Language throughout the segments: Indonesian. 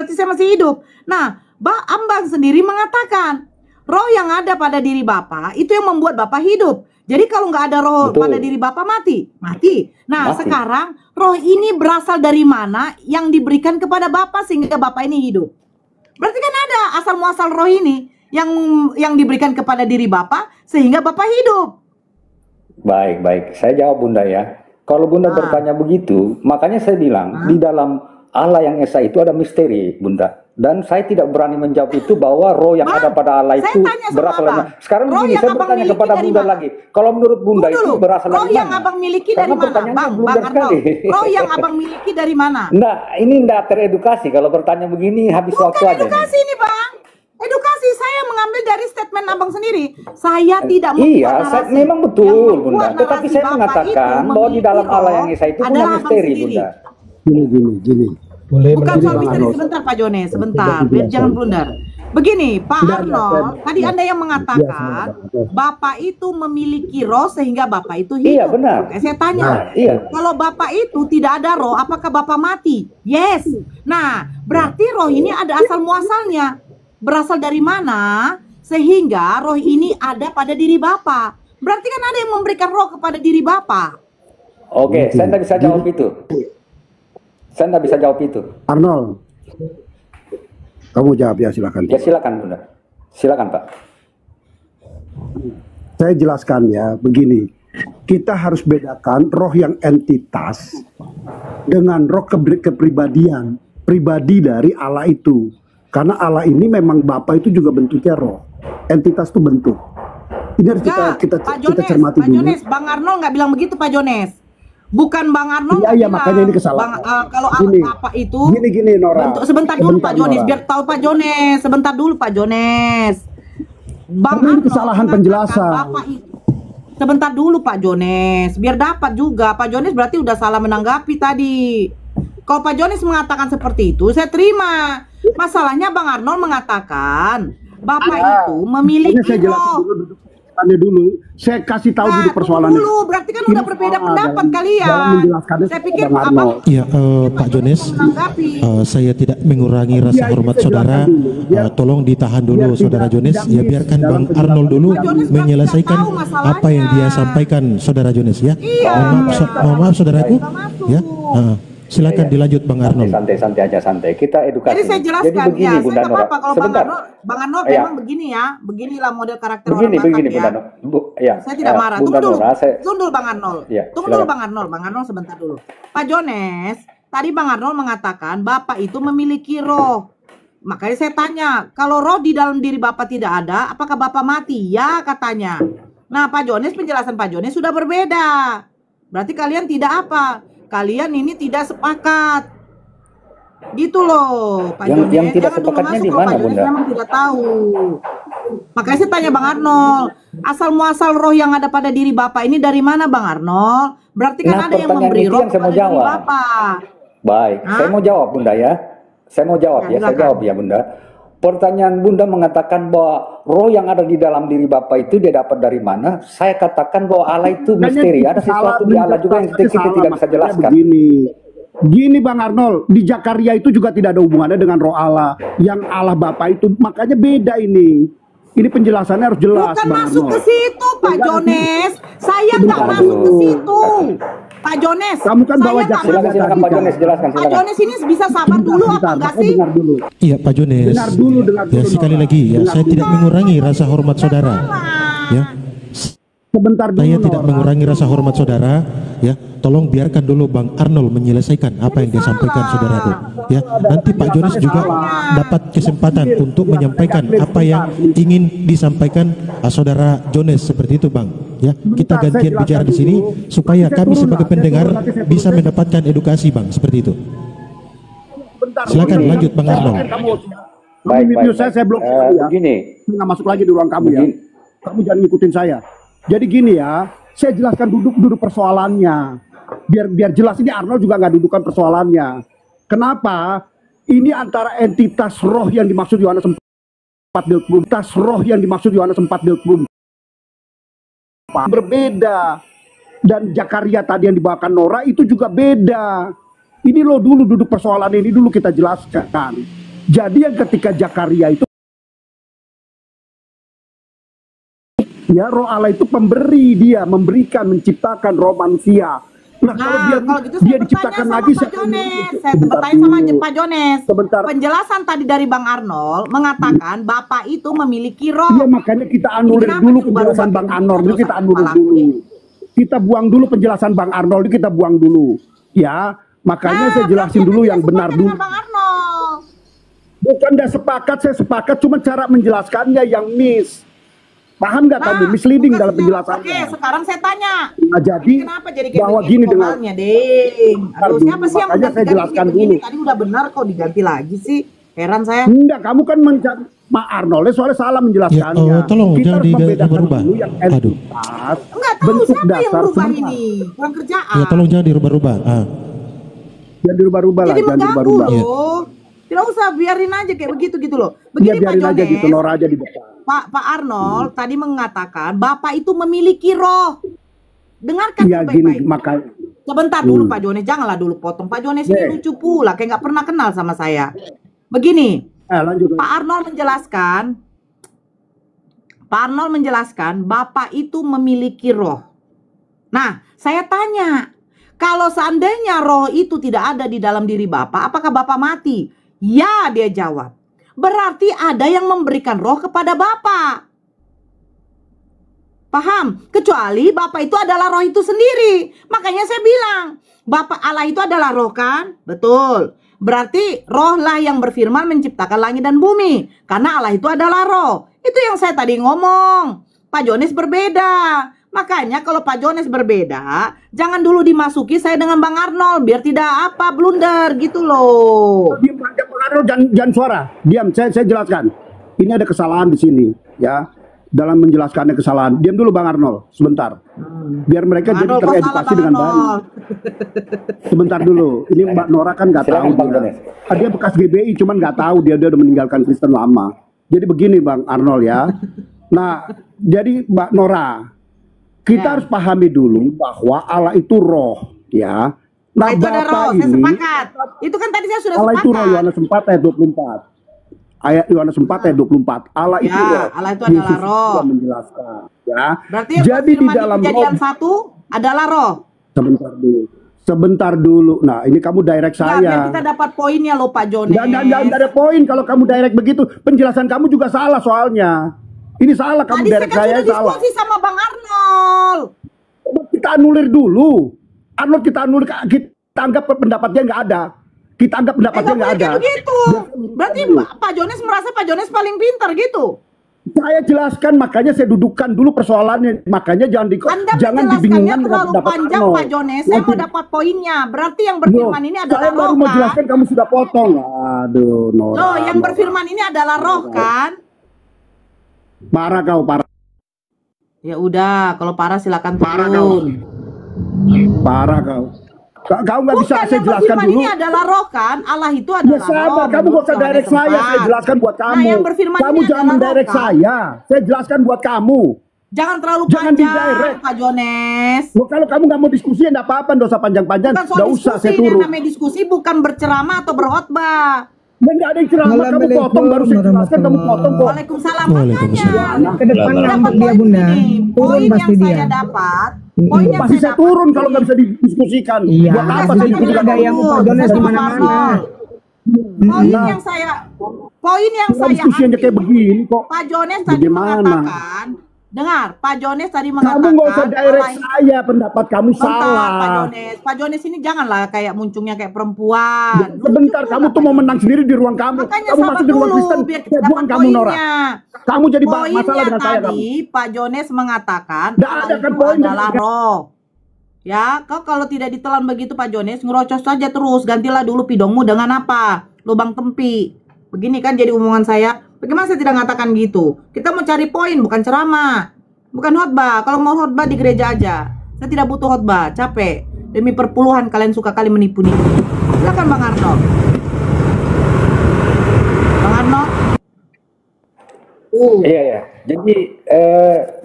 berarti saya masih hidup. Nah, Ambang sendiri mengatakan roh yang ada pada diri Bapak itu yang membuat Bapak hidup. Jadi kalau nggak ada roh pada diri Bapak mati. Nah, sekarang roh ini berasal dari mana yang diberikan kepada Bapak sehingga Bapak ini hidup? Berarti kan ada asal muasal roh ini yang diberikan kepada diri Bapak sehingga Bapak hidup. Baik. Saya jawab Bunda ya. Kalau Bunda bertanya begitu, makanya saya bilang di dalam Allah yang Esa itu ada misteri, Bunda. Dan saya tidak berani menjawab itu bahwa roh yang ada pada Allah itu berasal dari mana. Sekarang begini, saya bertanya kepada Bunda lagi. Kalau menurut Bunda itu berasal dari mana? Roh yang Abang miliki dari mana? Bang Arnold. Roh yang Abang miliki dari mana? Nah, ini enggak teredukasi. Kalau bertanya begini habis waktu aja. Edukasi ini, Bang. Edukasi saya mengambil dari statement Abang sendiri. Saya tidak membuat memang betul, Bunda. Tetapi saya mengatakan bahwa di dalam Allah yang Esa itu punya misteri, Bunda. Gini. Bukan soal misteri, sebentar Pak Jone, sebentar, biar jangan blunder. Begini, Pak Arnold, tadi Anda yang mengatakan Bapak itu memiliki roh sehingga Bapak itu hidup. Iya, benar. Saya tanya, kalau Bapak itu tidak ada roh, apakah Bapak mati? Yes. Nah, berarti roh ini ada asal muasalnya. Berasal dari mana sehingga roh ini ada pada diri Bapak? Berarti kan ada yang memberikan roh kepada diri Bapak. Oke, saya tidak bisa jawab itu. Saya tidak bisa jawab itu. Arnold, kamu jawab ya, silakan. Ya silakan Bunda. Silakan Pak. Saya jelaskan ya, begini. Kita harus bedakan roh yang entitas dengan roh kepribadian, pribadi dari Allah itu. Karena Allah ini memang Bapa itu juga bentuknya roh. Entitas itu bentuk. Ini harus kita cermati dulu. Pak Jones, Bang Arnold nggak bilang begitu Pak Jones. Bukan Bang Arnold. Iya, makanya ini kesalahan. Kalau apa itu? Gini Nora. Sebentar dulu Pak Jones, biar tahu Pak Jones. Sebentar dulu Pak Jones. Bang Arnold, kesalahan penjelasan. Sebentar dulu Pak Jones, biar dapat juga. Pak Jones berarti udah salah menanggapi tadi. Kalau Pak Jones mengatakan seperti itu, saya terima. Masalahnya Bang Arnold mengatakan Bapak itu memiliki roh. Dulu, saya kasih tahu dulu persoalannya. Dulu, berarti kan udah berbeda pendapat kalian. Saya pikir ya, Pak Jones, saya tidak mengurangi rasa hormat saudara. Tolong ditahan dulu saudara Jones. Ya, biarkan Bang Arnold dulu menyelesaikan apa yang dia sampaikan saudara Jones ya. Mohon maaf saudaraku. Ya. Silakan dilanjut Bang Arnold. Santai aja, santai. Kita edukasi. Jadi saya jelaskan. Jadi begini, ya, Bunda Nora. kalau Bang Arnold memang begini ya. Beginilah model karakter orang Batak begini, ya. Ya. Saya tidak marah. Tunggu dulu. Tunggu dulu Bang Arnold. Tunggu dulu Bang Arnold. Bang Arnold sebentar dulu. Pak Jones, tadi Bang Arnold mengatakan Bapak itu memiliki roh. Makanya saya tanya, kalau roh di dalam diri Bapak tidak ada, apakah Bapak mati? Ya katanya. Nah Pak Jones, penjelasan Pak Jones sudah berbeda. Berarti kalian tidak apa? Kalian ini tidak sepakat. Gitu loh Pak Jones. Yang tidak sepakatnya di mana Bunda? Memang tidak tahu. Makanya saya tanya Bang Arnold, asal muasal roh yang ada pada diri Bapak ini dari mana Bang Arnold? Berarti kan ada yang memberi roh kepada diri Bapak. Baik, saya mau jawab Bunda ya. Saya mau jawab ya, saya jawab ya Bunda. Pertanyaan Bunda mengatakan bahwa roh yang ada di dalam diri Bapak itu dia dapat dari mana? Saya katakan bahwa Allah itu misteri. Ada sesuatu di Allah juga yang kita tidak bisa jelaskan. Gini Bang Arnold, di Jakaria itu juga tidak ada hubungannya dengan roh Allah. Yang Allah Bapak itu, makanya beda ini. Ini penjelasannya harus jelas. Bukan masuk ke situ Pak Jones. Saya nggak masuk ke situ. Pak Jones, kamu kan bawa silakan Pak Jones, jelaskan. Pak Jones ini bisa sabar dulu apa enggak sih? Iya Pak Jones. Ya sekali lagi ya, saya tidak mengurangi rasa hormat saudara. Ya. Sebentar dulu. Saya tidak mengurangi rasa hormat saudara. Ya, tolong biarkan dulu Bang Arnold menyelesaikan apa yang dia sampaikan saudaraku. Ya, nanti Pak Jones juga dapat kesempatan untuk menyampaikan apa yang ingin disampaikan saudara Jones seperti itu Bang. Ya, kita gantian bicara di sini supaya kami sebagai pendengar bisa mendapatkan edukasi Bang seperti itu. Silakan lanjut Bang Arnold. Baik, saya blok begini. Nggak masuk lagi di ruang kamu ya. Kamu jangan ngikutin saya. Jadi gini ya, saya jelaskan duduk persoalannya. Biar jelas, ini Arnold juga nggak dudukan persoalannya. Kenapa? Ini antara entitas roh yang dimaksud Yohanes 4:20, entitas roh yang dimaksud Yohanes 4:20 berbeda. Dan Jakaria tadi yang dibawakan Nora itu juga beda. Ini loh dulu duduk persoalan ini dulu kita jelaskan. Jadi yang ketika Zakaria itu, ya roh Allah itu pemberi, dia memberikan, menciptakan roh manusia. Nah, kalau gitu dia diciptakan lagi, Pak Jones. Saya bertanya sama Pak Jones. Sebentar. Penjelasan tadi dari Bang Arnold mengatakan Bapak itu memiliki roh. Iya, makanya kita anulir dulu penjelasan Bang Arnold, kita anulir dulu. Kita buang dulu penjelasan Bang Arnold, kita buang dulu. Ya, makanya saya jelasin dulu yang benar dulu. Bang Arnold. Bukan dah sepakat, saya sepakat, cuma cara menjelaskannya yang miss. Paham nggak kamu? Misleading dalam penjelasannya. Oke, sekarang saya tanya. Nah, jadi kenapa jadi kayak bahwa gini dengan Ding? Aduh, siapa sih yang makanya saya jelaskan dulu. Tadi udah benar kok diganti lagi sih. Heran saya. Enggak, kamu kan Mak Arnold soalnya salah menjelaskannya. Ya, tolong kita jangan harus membedakan dirubah-rubah. dulu yang entitas, enggak tahu bentuk siapa dasar, yang berubah sebentar. ini. Kurang kerjaan. Ya, tolong jangan dirubah-rubah. Jangan dirubah-rubah lah, Jadi jangan mengganggu dirubah-rubah. loh. Tidak usah, biarin aja kayak begitu gitu loh. Iya, Begini Pak biarin aja Jones. gitu, Nora aja di depan. Pak Arnold tadi mengatakan Bapak itu memiliki roh. Dengarkan Iya, gini, baik-baik. makanya. Sebentar dulu Pak Jones, janganlah dulu potong. Pak Jones ini lucu pula, kayak nggak pernah kenal sama saya. Begini, Lanjut. Pak Arnold menjelaskan Bapak itu memiliki roh. Nah, saya tanya, kalau seandainya roh itu tidak ada di dalam diri Bapak, apakah Bapak mati? Ya, dia jawab. Berarti ada yang memberikan roh kepada Bapak. Paham? Kecuali Bapak itu adalah roh itu sendiri. Makanya saya bilang, Bapak Allah itu adalah roh kan? Betul. Berarti roh lah yang berfirman menciptakan langit dan bumi. Karena Allah itu adalah roh. Itu yang saya tadi ngomong. Pak Jones berbeda. Makanya kalau Pak Jones berbeda, jangan dulu dimasuki saya dengan Bang Arnold. Biar tidak blunder gitu loh. Diam aja Bang Arnold, jangan suara. Diam, saya jelaskan. Ini ada kesalahan di sini, ya. Dalam menjelaskannya kesalahan. Diam dulu Bang Arnold, sebentar. Biar mereka jadi teredukasi dengan baik. Sebentar dulu. Ini Mbak Nora kan nggak tahu dia bekas GBI, cuman nggak tahu dia udah meninggalkan Kristen lama. Jadi begini Bang Arnold ya. Nah, jadi Mbak Nora, kita harus pahami dulu bahwa Allah itu roh, ya. Nah, itu ada roh, saya sepakat. Itu kan tadi saya sudah Allah sepakat. itu roh, Yohanes 4 ayat 24. Ayat Yohanes 4 ayat 24. Allah itu roh. Allah itu adalah roh. Menjelaskan, ya. Berarti jadi di dalam Kejadian 1 adalah roh. Sebentar dulu. Nah, ini kamu direct saya. Biar kita dapat poinnya loh Pak Jones. Nggak ada poin kalau kamu direct begitu. Penjelasan kamu juga salah soalnya. Ini salah, kamu direct saya salah. Tadi saya kan diskusi sama Bang Arnold. Kita anulir dulu. Arnold kita anulir, kita anggap pendapatnya nggak ada. Kita anggap pendapatnya nggak ada. Begitu. Berarti Pak Jones merasa Pak Jones paling pintar gitu. Saya jelaskan, makanya saya dudukkan dulu persoalannya. Makanya jangan dibingungkan dengan pendapat panjang Arnold. Pak Jones, saya mau dapat poinnya. Berarti yang berfirman ini adalah saya baru roh mau kan? jelaskan, kamu sudah potong. Aduh, Nora. Loh, yang berfirman ini adalah roh kan? Parah kau, parah. Ya udah, kalau parah silakan turun. Parah kau. Kau nggak bisa saya jelaskan dulu. Ini adalah roh kan? Allah itu adalah ya sabar, roh. kamu gak usah direct saya jelaskan buat kamu. Nah, yang berfirman kamu ini jangan mendirect kan? saya jelaskan buat kamu. Jangan terlalu jangan panjang, Pak Jones. Kalau kamu nggak mau diskusi, enggak apa-apa, enggak usah panjang-panjang. Enggak usah, saya turun. Namanya diskusi bukan berceramah atau berkhotbah. Enggak ada yang ceramah, kamu potong baru saya jelaskan, kamu potong kok. Waalaikumsalam. Makanya ke depan ngambek dia Bunda. Turun pasti dia. Saya dapat. Pasti saya turun kalau nggak bisa didiskusikan. Iya. Buat apa saya diskusikan? Ada yang Pak Jones di mana-mana. Poin yang saya diskusinya kayak begini kok. Pak Jones tadi mengatakan, dengar, Pak Jones tadi mengatakan, kamu nggak usah direct saya, pendapat kamu salah. Pak Jones ini janganlah kayak muncungnya kayak perempuan. Sebentar, kamu tuh mau menang sendiri di ruang kamu. Makanya kamu masuk di ruang Kristen, saya buang kamu Nora. Kamu jadi masalah dengan saya kamu. Pak Jones mengatakan, ada kan poin adalah roh. Ya, kau kalau tidak ditelan begitu Pak Jones, ngerocos saja terus. Gantilah dulu pidongmu dengan apa? Lubang tempi. Begini kan jadi omongan saya. Bagaimana saya tidak mengatakan gitu? Kita mau cari poin, bukan ceramah. Bukan khotbah. Kalau mau khotbah di gereja aja. Saya tidak butuh khotbah, capek. Demi perpuluhan kalian suka kali menipu-nipu. Silakan Bang Arnold. Bang Arnold. Iya ya. Jadi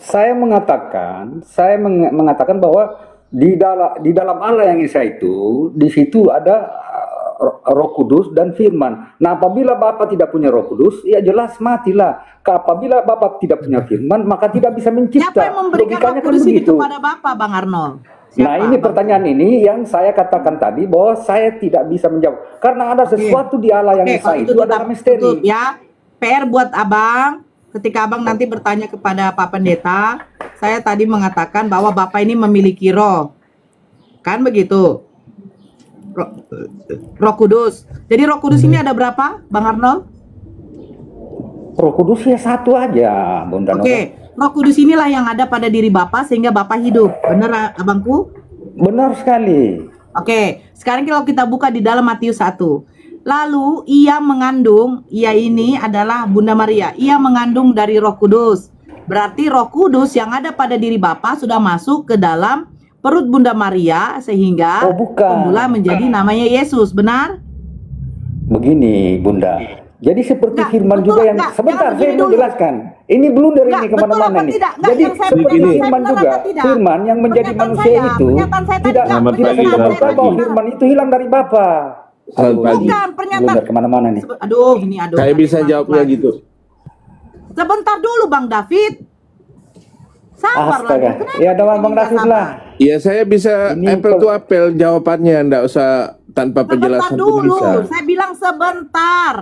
saya mengatakan bahwa di dalam Allah yang Esa itu, di situ ada Roh Kudus dan firman. Nah, apabila Bapa tidak punya Roh Kudus, ya jelas matilah. Apabila Bapa tidak punya firman, maka tidak bisa mencipta. Siapa yang memberikan Roh Kudus itu kepada Bapa, Bang Arnold? Siapa? Nah, ini pertanyaan ini yang saya katakan tadi bahwa saya tidak bisa menjawab karena ada sesuatu di Allah yang esa itu adalah misteri. Ya, PR buat Abang. Ketika Abang nanti bertanya kepada Pak Pendeta, saya tadi mengatakan bahwa Bapak ini memiliki roh. Kan begitu? Roh Kudus. Jadi Roh Kudus ini ada berapa, Bang Arnold? Roh Kudus ya satu aja, Bunda. Oke, Roh Kudus inilah yang ada pada diri Bapak sehingga Bapak hidup. Benar, Abangku? Benar sekali. Oke, sekarang kalau kita buka di dalam Matius 1. Lalu ia mengandung, ia ini adalah Bunda Maria. Ia mengandung dari Roh Kudus. Berarti Roh Kudus yang ada pada diri Bapak sudah masuk ke dalam perut Bunda Maria sehingga tumbuhlah menjadi namanya Yesus. Benar? Begini, Bunda. Jadi seperti firman juga yang sebentar saya mau jelaskan. Ini belum dari ini kemana-mana nih. Jadi seperti firman juga, firman yang menjadi manusia itu tidak serta bahwa firman itu hilang dari Bapa. Bukan pernyataan kemana-mana nih. Aduh, ini aduh. Saya bisa jawabnya gitu. Sebentar dulu Bang David. Sabar lah. Ya doang Bang David lah. Iya, saya bisa apple to apple jawabannya, enggak usah tanpa penjelasan dulu. bisa. Saya bilang sebentar.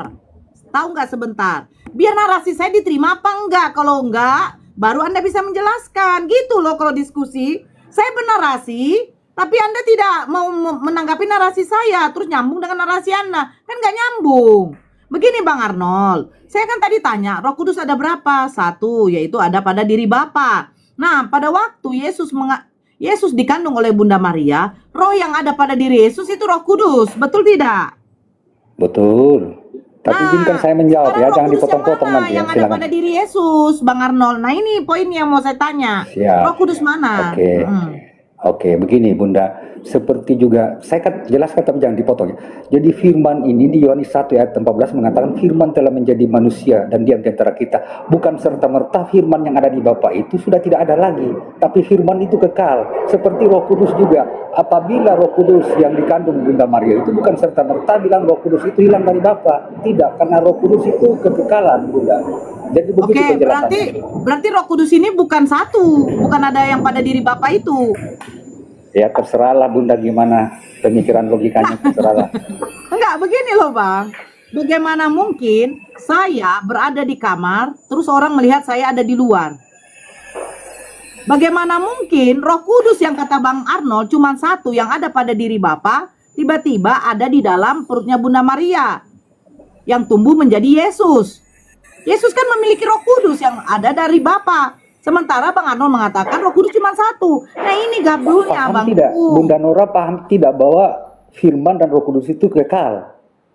Tahu nggak sebentar? Biar narasi saya diterima apa enggak? Kalau enggak, baru Anda bisa menjelaskan. Gitu loh kalau diskusi. Saya bernarasi, tapi Anda tidak mau menanggapi narasi saya, terus nyambung dengan narasi Anda. Kan nggak nyambung. Begini Bang Arnold, saya kan tadi tanya, Roh Kudus ada berapa? Satu, yaitu ada pada diri Bapa. Nah, pada waktu Yesus dikandung oleh Bunda Maria, roh yang ada pada diri Yesus itu Roh Kudus. Betul tidak? Betul. Tapi izinkan saya menjawab ya, jangan dipotong-potong nanti ya. Yang ada pada diri Yesus, Bang Arnold. Nah ini poin yang mau saya tanya. Siap. Roh Kudus mana? Oke. Oke, begini Bunda. Seperti juga, saya kan jelaskan tapi jangan dipotong ya. Jadi firman ini di Yohanes 1 ayat 14 mengatakan firman telah menjadi manusia dan diam di antara kita. Bukan serta-merta firman yang ada di Bapa itu sudah tidak ada lagi. Tapi firman itu kekal. Seperti Roh Kudus juga. Apabila Roh Kudus yang dikandung Bunda Maria itu bukan serta-merta bilang Roh Kudus itu hilang dari Bapa. Tidak, karena Roh Kudus itu kekekalan Bunda. Jadi begitu penjelasannya. Berarti Roh Kudus ini bukan satu. Bukan ada yang pada diri Bapa itu. Ya terserahlah Bunda gimana pemikiran logikanya, terserahlah. Enggak, begini loh Bang. Bagaimana mungkin saya berada di kamar, terus orang melihat saya ada di luar? Bagaimana mungkin Roh Kudus yang kata Bang Arnold cuma satu yang ada pada diri Bapa, tiba-tiba ada di dalam perutnya Bunda Maria yang tumbuh menjadi Yesus? Yesus kan memiliki Roh Kudus yang ada dari Bapa. Sementara Bang Arnold mengatakan Roh Kudus cuma satu. Nah ini gabulnya Bang. Tidak, Bunda Nora paham tidak bahwa firman dan Roh Kudus itu kekal?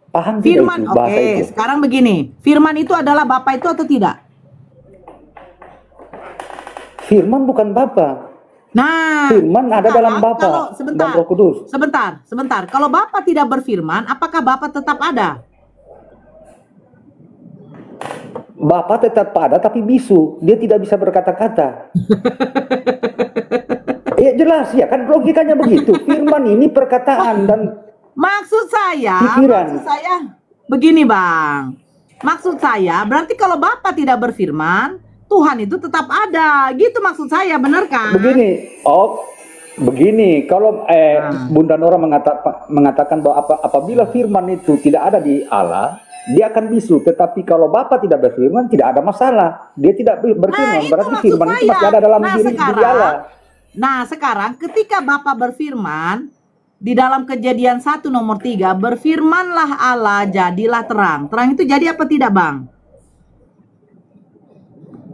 Paham firman, tidak itu bahasa itu? Sekarang begini, firman itu adalah Bapa itu atau tidak? Firman bukan Bapa. Nah, firman ada dalam Bapa dan Roh Kudus. Sebentar. Kalau Bapa tidak berfirman, apakah Bapa tetap ada? Bapa tetap ada tapi bisu, dia tidak bisa berkata-kata. Ya jelas ya kan logikanya begitu. Firman ini perkataan dan maksud saya begini Bang. Maksud saya berarti kalau Bapa tidak berfirman, Tuhan itu tetap ada. Gitu maksud saya, benar kan? Begini, kalau Bunda Nora mengatakan bahwa apabila firman itu tidak ada di Allah, dia akan bisu. Tetapi kalau Bapa tidak berfirman, tidak ada masalah. Dia tidak berfirman, berarti firman itu masih ada dalam diri Allah. Nah sekarang ketika Bapa berfirman, di dalam Kejadian 1 nomor 3, berfirmanlah Allah, jadilah terang. Terang itu jadi apa tidak Bang?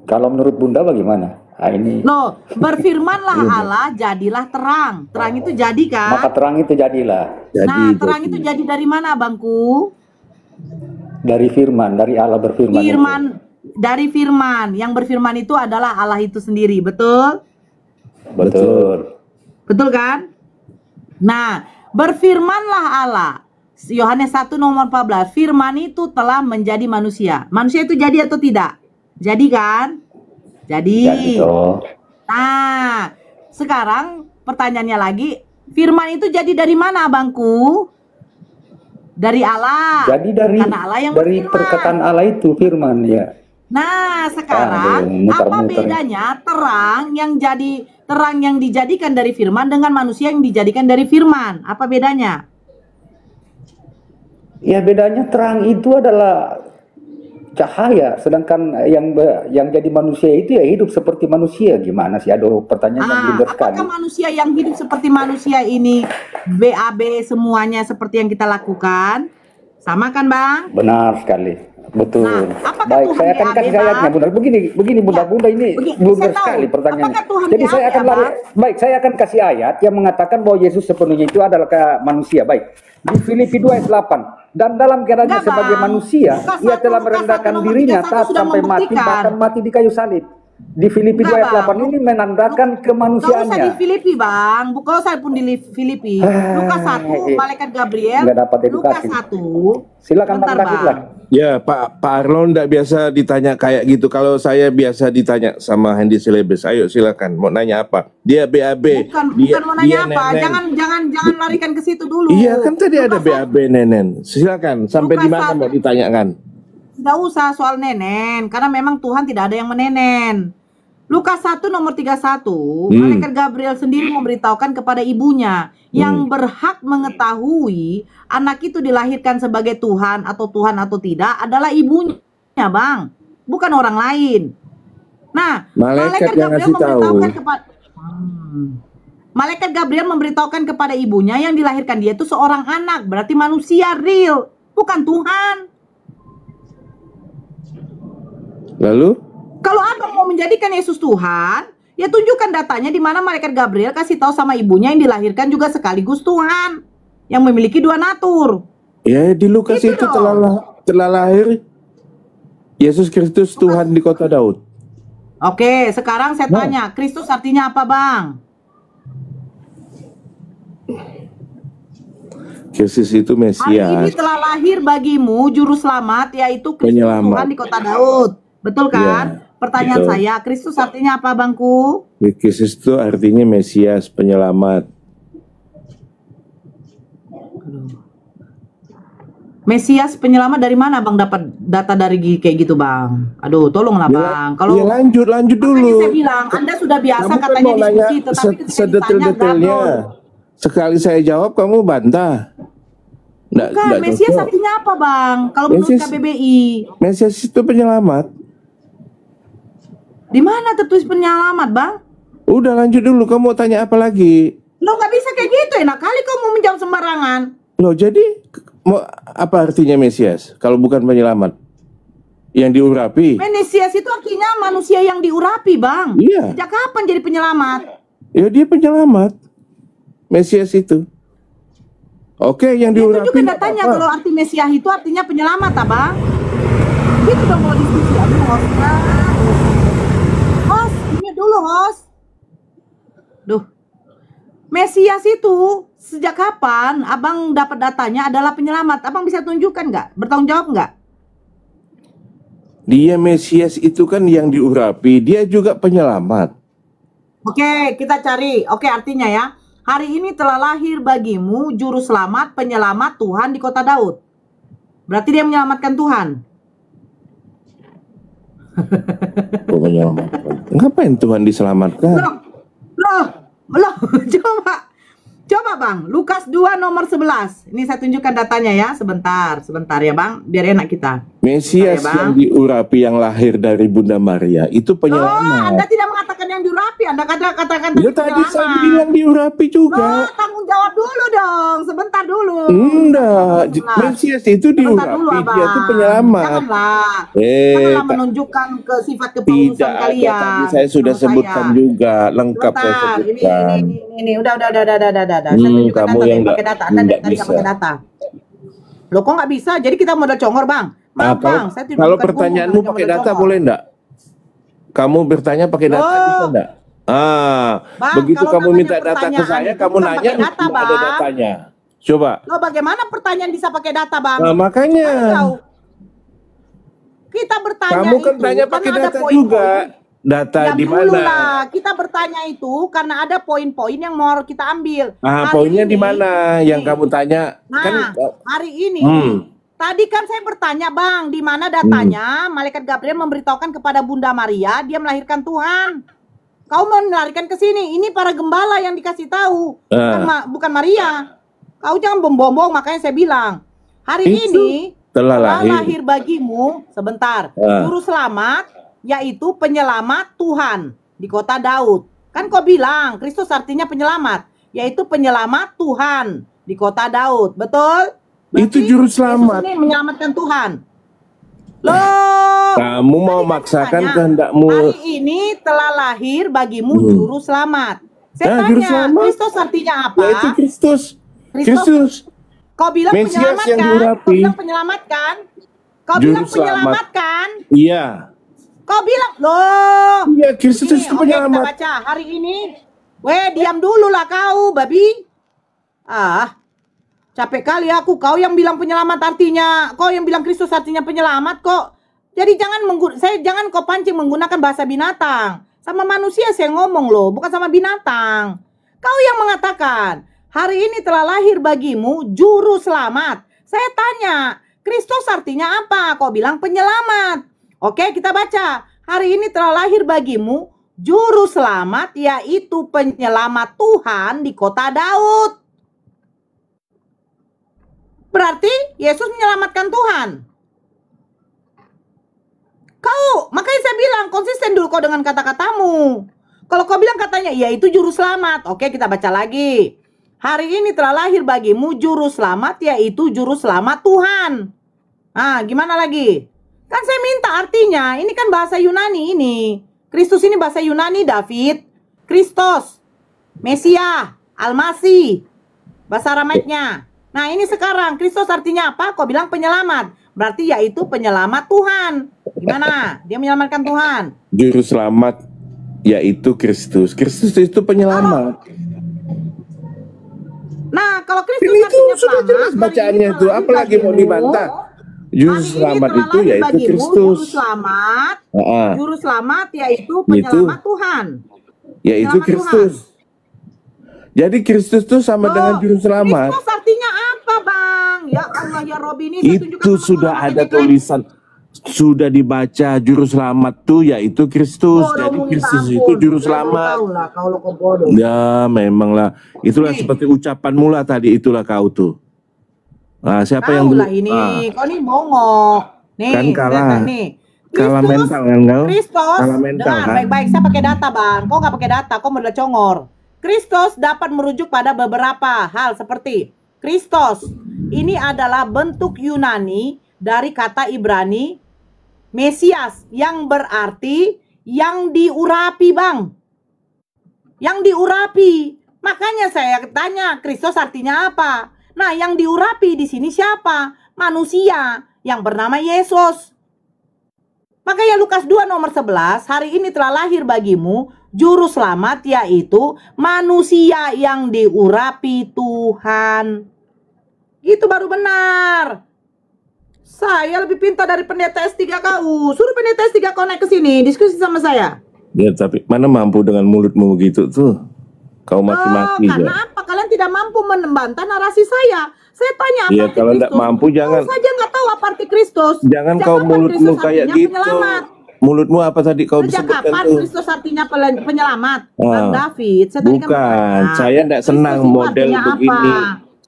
Kalau menurut Bunda bagaimana? Nah, ini. Loh, berfirmanlah Allah, jadilah terang. Terang itu jadi kan? Maka terang itu jadilah. Terang itu jadi dari mana Bangku? Dari firman, dari Allah berfirman. Dari firman. Yang berfirman itu adalah Allah itu sendiri, betul? Betul. Betul kan? Nah, berfirmanlah Allah. Yohanes 1 nomor 14. Firman itu telah menjadi manusia. Manusia itu jadi atau tidak? Jadi kan? Jadi. Nah, sekarang pertanyaannya lagi, firman itu jadi dari mana Abangku? Dari Allah. Jadi dari perkataan Allah itu firman ya. Nah, sekarang apa bedanya terang yang dijadikan dari firman dengan manusia yang dijadikan dari firman? Apa bedanya? Ya bedanya terang itu adalah cahaya, sedangkan yang jadi manusia itu ya hidup seperti manusia. Gimana sih? Aduh, pertanyaan yang benar sekali. Apakah manusia yang hidup seperti manusia ini BAB semuanya seperti yang kita lakukan? Sama kan, Bang? Benar sekali. Betul. Nah, baik, saya akan kasih ayatnya, Bunda. Begini Bunda ini blunder sekali pertanyaannya. Jadi saya akan saya akan kasih ayat yang mengatakan bahwa Yesus sepenuhnya itu adalah manusia. Baik. Di Filipi 2 ayat 8. Dan dalam keadaannya sebagai manusia, ia telah merendahkan dirinya taat sampai mati, bahkan mati di kayu salib. Di Filipi 2 ayat 8 ini menandakan kemanusiaannya. Kalau saya di Filipi, Bang. Kalau saya pun di Filipi. Lukas 1, malaikat Gabriel. Lukas 1. Silakan Bang David lah. Ya, Pak Arlon enggak biasa ditanya kayak gitu. Kalau saya biasa ditanya sama Hendy Celebes, ayo silakan. Mau nanya apa? Dia BAB. Bukan mau nanya apa. Jangan larikan ke situ dulu. Iya, kan tadi ada BAB Nenen. Silakan. Sampai di mana mau ditanyakan? Tidak usah soal nenen, karena memang Tuhan tidak ada yang menenen. Lukas 1 nomor 31, malaikat Gabriel sendiri memberitahukan kepada ibunya yang berhak mengetahui anak itu dilahirkan sebagai Tuhan atau tidak adalah ibunya, Bang, bukan orang lain. Nah, malaikat Gabriel memberitahukan kepada ibunya yang dilahirkan dia itu seorang anak, berarti manusia real, bukan Tuhan. Lalu? Kalau abang mau menjadikan Yesus Tuhan, ya tunjukkan datanya di mana malaikat Gabriel kasih tahu sama ibunya yang dilahirkan juga sekaligus Tuhan, yang memiliki dua natur. Ya, di Lukas itu telah lahir Yesus Kristus Tuhan di kota Daud. Oke, sekarang saya tanya, Kristus artinya apa, Bang? Kristus itu Mesias. Hari ini telah lahir bagimu juru selamat, yaitu Kristus Tuhan di kota Daud. Betul kan? Ya. Pertanyaan saya, Kristus artinya apa, Bangku? Kristus itu artinya Mesias, penyelamat. Mesias penyelamat dari mana, Bang? Dapat data dari kayak gitu, Bang? Aduh, tolonglah, Bang. Kalau lanjut dulu. Saya bilang, Anda sudah biasa katanya diskusi, tetapi sedetail-detailnya. Sekali saya jawab, kamu bantah. Bukan, Mesias artinya apa, Bang? Kalau menurut KBBI, Mesias itu penyelamat. Di mana tertulis penyelamat, Bang? Udah lanjut dulu, kamu mau tanya apa lagi? Lo nggak bisa kayak gitu, enak kali kau mau menjawab sembarangan. Loh, jadi apa artinya Mesias kalau bukan penyelamat? Yang diurapi. Mesias itu artinya manusia yang diurapi, Bang. Iya. Sejak kapan jadi penyelamat? Ya, dia penyelamat. Mesias itu. Oke, yang diurapi. Itu juga datanya kalau arti Mesias itu artinya penyelamat, Bang. Gitu dong mau diskusi. Aduh, host, ini dulu, host. Duh. Mesias itu sejak kapan Abang dapat datanya adalah penyelamat? Abang bisa tunjukkan nggak? Bertanggung jawab nggak? Dia Mesias itu kan yang diurapi, dia juga penyelamat. Oke, kita cari. Oke, artinya ya. Hari ini telah lahir bagimu juru selamat, penyelamat Tuhan di kota Daud. Berarti dia menyelamatkan Tuhan. Oh, menyelamatkan. Ngapain Tuhan diselamatkan? Loh, coba Bang, Lukas 2 nomor 11. Ini saya tunjukkan datanya ya, sebentar ya Bang, biar enak kita. Mesias yang diurapi yang lahir dari Bunda Maria itu penyelamat. Oh, Anda tidak mengatakan yang diurapi, Anda katakan ya, tadi saya bilang diurapi juga. Oh, tanggung jawab dulu dong, sebentar dulu. Enggak, Mesias itu diurapi, dia itu penyelamat. Janganlah menunjukkan ke sifat kepaususan kalian. Tadi saya sudah sebutkan juga, lengkap saya sebutkan. Ini udah. Saya tunjukkan kamu yang pakai data. Anda tadi nggak pakai data. Loh, kok nggak bisa? Jadi kita modal congor, Bang. Bang, kalau pertanyaanmu pakai data boleh enggak? Kamu bertanya pakai data bisa enggak? Bang, begitu kamu minta data ke saya, kamu nanya data, ada datanya. Coba. Loh, bagaimana pertanyaan bisa pakai data, Bang? Nah, makanya. Kita bertanya kamu kan tanya pakai data juga. Data di dulu mana? lah. Kita bertanya itu karena ada poin-poin yang mau kita ambil. Poinnya di mana yang kamu tanya? Nah, hari ini tadi kan saya bertanya, Bang, di mana datanya malaikat Gabriel memberitahukan kepada Bunda Maria dia melahirkan Tuhan. Kau melarikan ke sini. Ini para gembala yang dikasih tahu, bukan Maria. Kau jangan bombong, makanya saya bilang hari ini telah lahir bagimu sebentar juru selamat, yaitu penyelamat Tuhan di kota Daud. Kan kau bilang Kristus artinya penyelamat, yaitu penyelamat Tuhan di kota Daud. Betul? Berarti itu juru selamat. Yesus ini menyelamatkan Tuhan. Loh, kamu mau maksakan kehendakmu. Hari ini telah lahir bagimu juru selamat. Saya tanya, Kristus artinya apa? Itu Kristus. Kau bilang Mesias penyelamat yang kan? diurapi. Kau bilang penyelamat kan? Kau bilang penyelamat kan? Iya. Kau bilang, loh. Iya, Kristus itu penyelamat. Kita baca hari ini. Diam dulu lah kau, babi. Capek kali aku. Kau yang bilang penyelamat artinya, kau yang bilang Kristus artinya penyelamat kok. Jadi jangan kau pancing menggunakan bahasa binatang. Sama manusia saya ngomong loh, bukan sama binatang. Kau yang mengatakan, hari ini telah lahir bagimu juru selamat. Saya tanya, Kristus artinya apa? Kau bilang penyelamat. Oke, kita baca. Hari ini telah lahir bagimu juru selamat, yaitu penyelamat Tuhan di kota Daud. Berarti Yesus menyelamatkan Tuhan. Makanya saya bilang konsisten dulu kau dengan kata-katamu. Kalau kau bilang katanya yaitu juru selamat. Oke, kita baca lagi. Hari ini telah lahir bagimu juru selamat, yaitu juru selamat Tuhan. Gimana lagi? Kan saya minta artinya. Ini kan bahasa Yunani ini. Kristus ini bahasa Yunani, David. Kristos, Mesia, Almasih. Bahasa Aramaiknya. Nah, ini sekarang Kristus artinya apa? Kau bilang penyelamat. Berarti yaitu penyelamat Tuhan. Gimana? Dia menyelamatkan Tuhan. Juru selamat yaitu Kristus. Kristus itu penyelamat. Nah, kalau Kristus itu artinya sudah jelas bacaannya itu. Apalagi mau dibantah? Juru selamat itu yaitu Kristus. Juru selamat yaitu penyelamat Tuhan. Yaitu Kristus. Jadi Kristus itu sama dengan juru selamat. Kristus artinya apa, Bang? Ya Allah, ya Robi, ini itu sudah ada tulisan, sudah dibaca juru selamat tuh yaitu Kristus. Jadi Kristus itu juru selamat. Ya memanglah, itulah seperti ucapanmu lah tadi, itulah kau tuh. Nah, siapa yang dulu? Ini kau nih bongok. Nih, kan kalah. Kalah mental kan kau? Kristus. Kalah mental kan? Baik-baik, saya pakai data, Bang. Kau nggak pakai data, kau modal congor. Kristus dapat merujuk pada beberapa hal seperti Kristos. Ini adalah bentuk Yunani dari kata Ibrani Mesias yang berarti yang diurapi, Bang. Yang diurapi. Makanya saya tanya, Kristus artinya apa? Nah, yang diurapi di sini siapa? Manusia yang bernama Yesus. Makanya Lukas 2 nomor 11, hari ini telah lahir bagimu juru selamat, yaitu manusia yang diurapi Tuhan. Itu baru benar. Saya lebih pintar dari pendeta S3 kau. Suruh pendeta S3 kau naik ke sini, diskusi sama saya. Ya, tapi mana mampu dengan mulutmu begitu tuh? Kau maki-maki. Karena apa? Kalian tidak mampu membantah narasi saya. Saya tanya apa arti Kristus. Kalau tidak mampu jangan. Kau saja nggak tahu apa arti Kristus. Jangan kau mulutmu kayak gitu. Penyelamat. Mulutmu apa tadi kau sejak sebutkan kapan tuh? Kristus artinya penyelamat? Bang David, saya tadi bukan. Saya tidak senang model begini.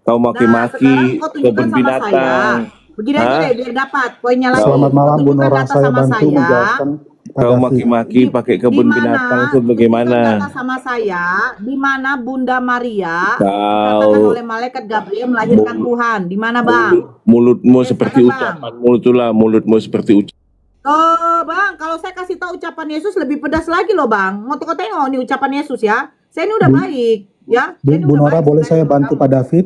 Kau maki-maki kebun binatang. Begini aja deh, biar dapat poinnya lagi. Selamat malam, Bu Nora. Saya bantu menjelaskan. Kau maki-maki pakai kebun binatang itu bagaimana? Sama saya, di mana Bunda Maria dikatakan oleh malaikat Gabriel melahirkan Tuhan? Di mana, Bang? Mulutmu seperti ucapanmu itulah, mulutmu seperti ucapan. Oh, Bang, kalau saya kasih tahu ucapan Yesus lebih pedas lagi loh, Bang. Mau tengok nih ucapan Yesus ya. Saya ini udah baik, ya. Bu Nora, boleh saya bantu Pak David?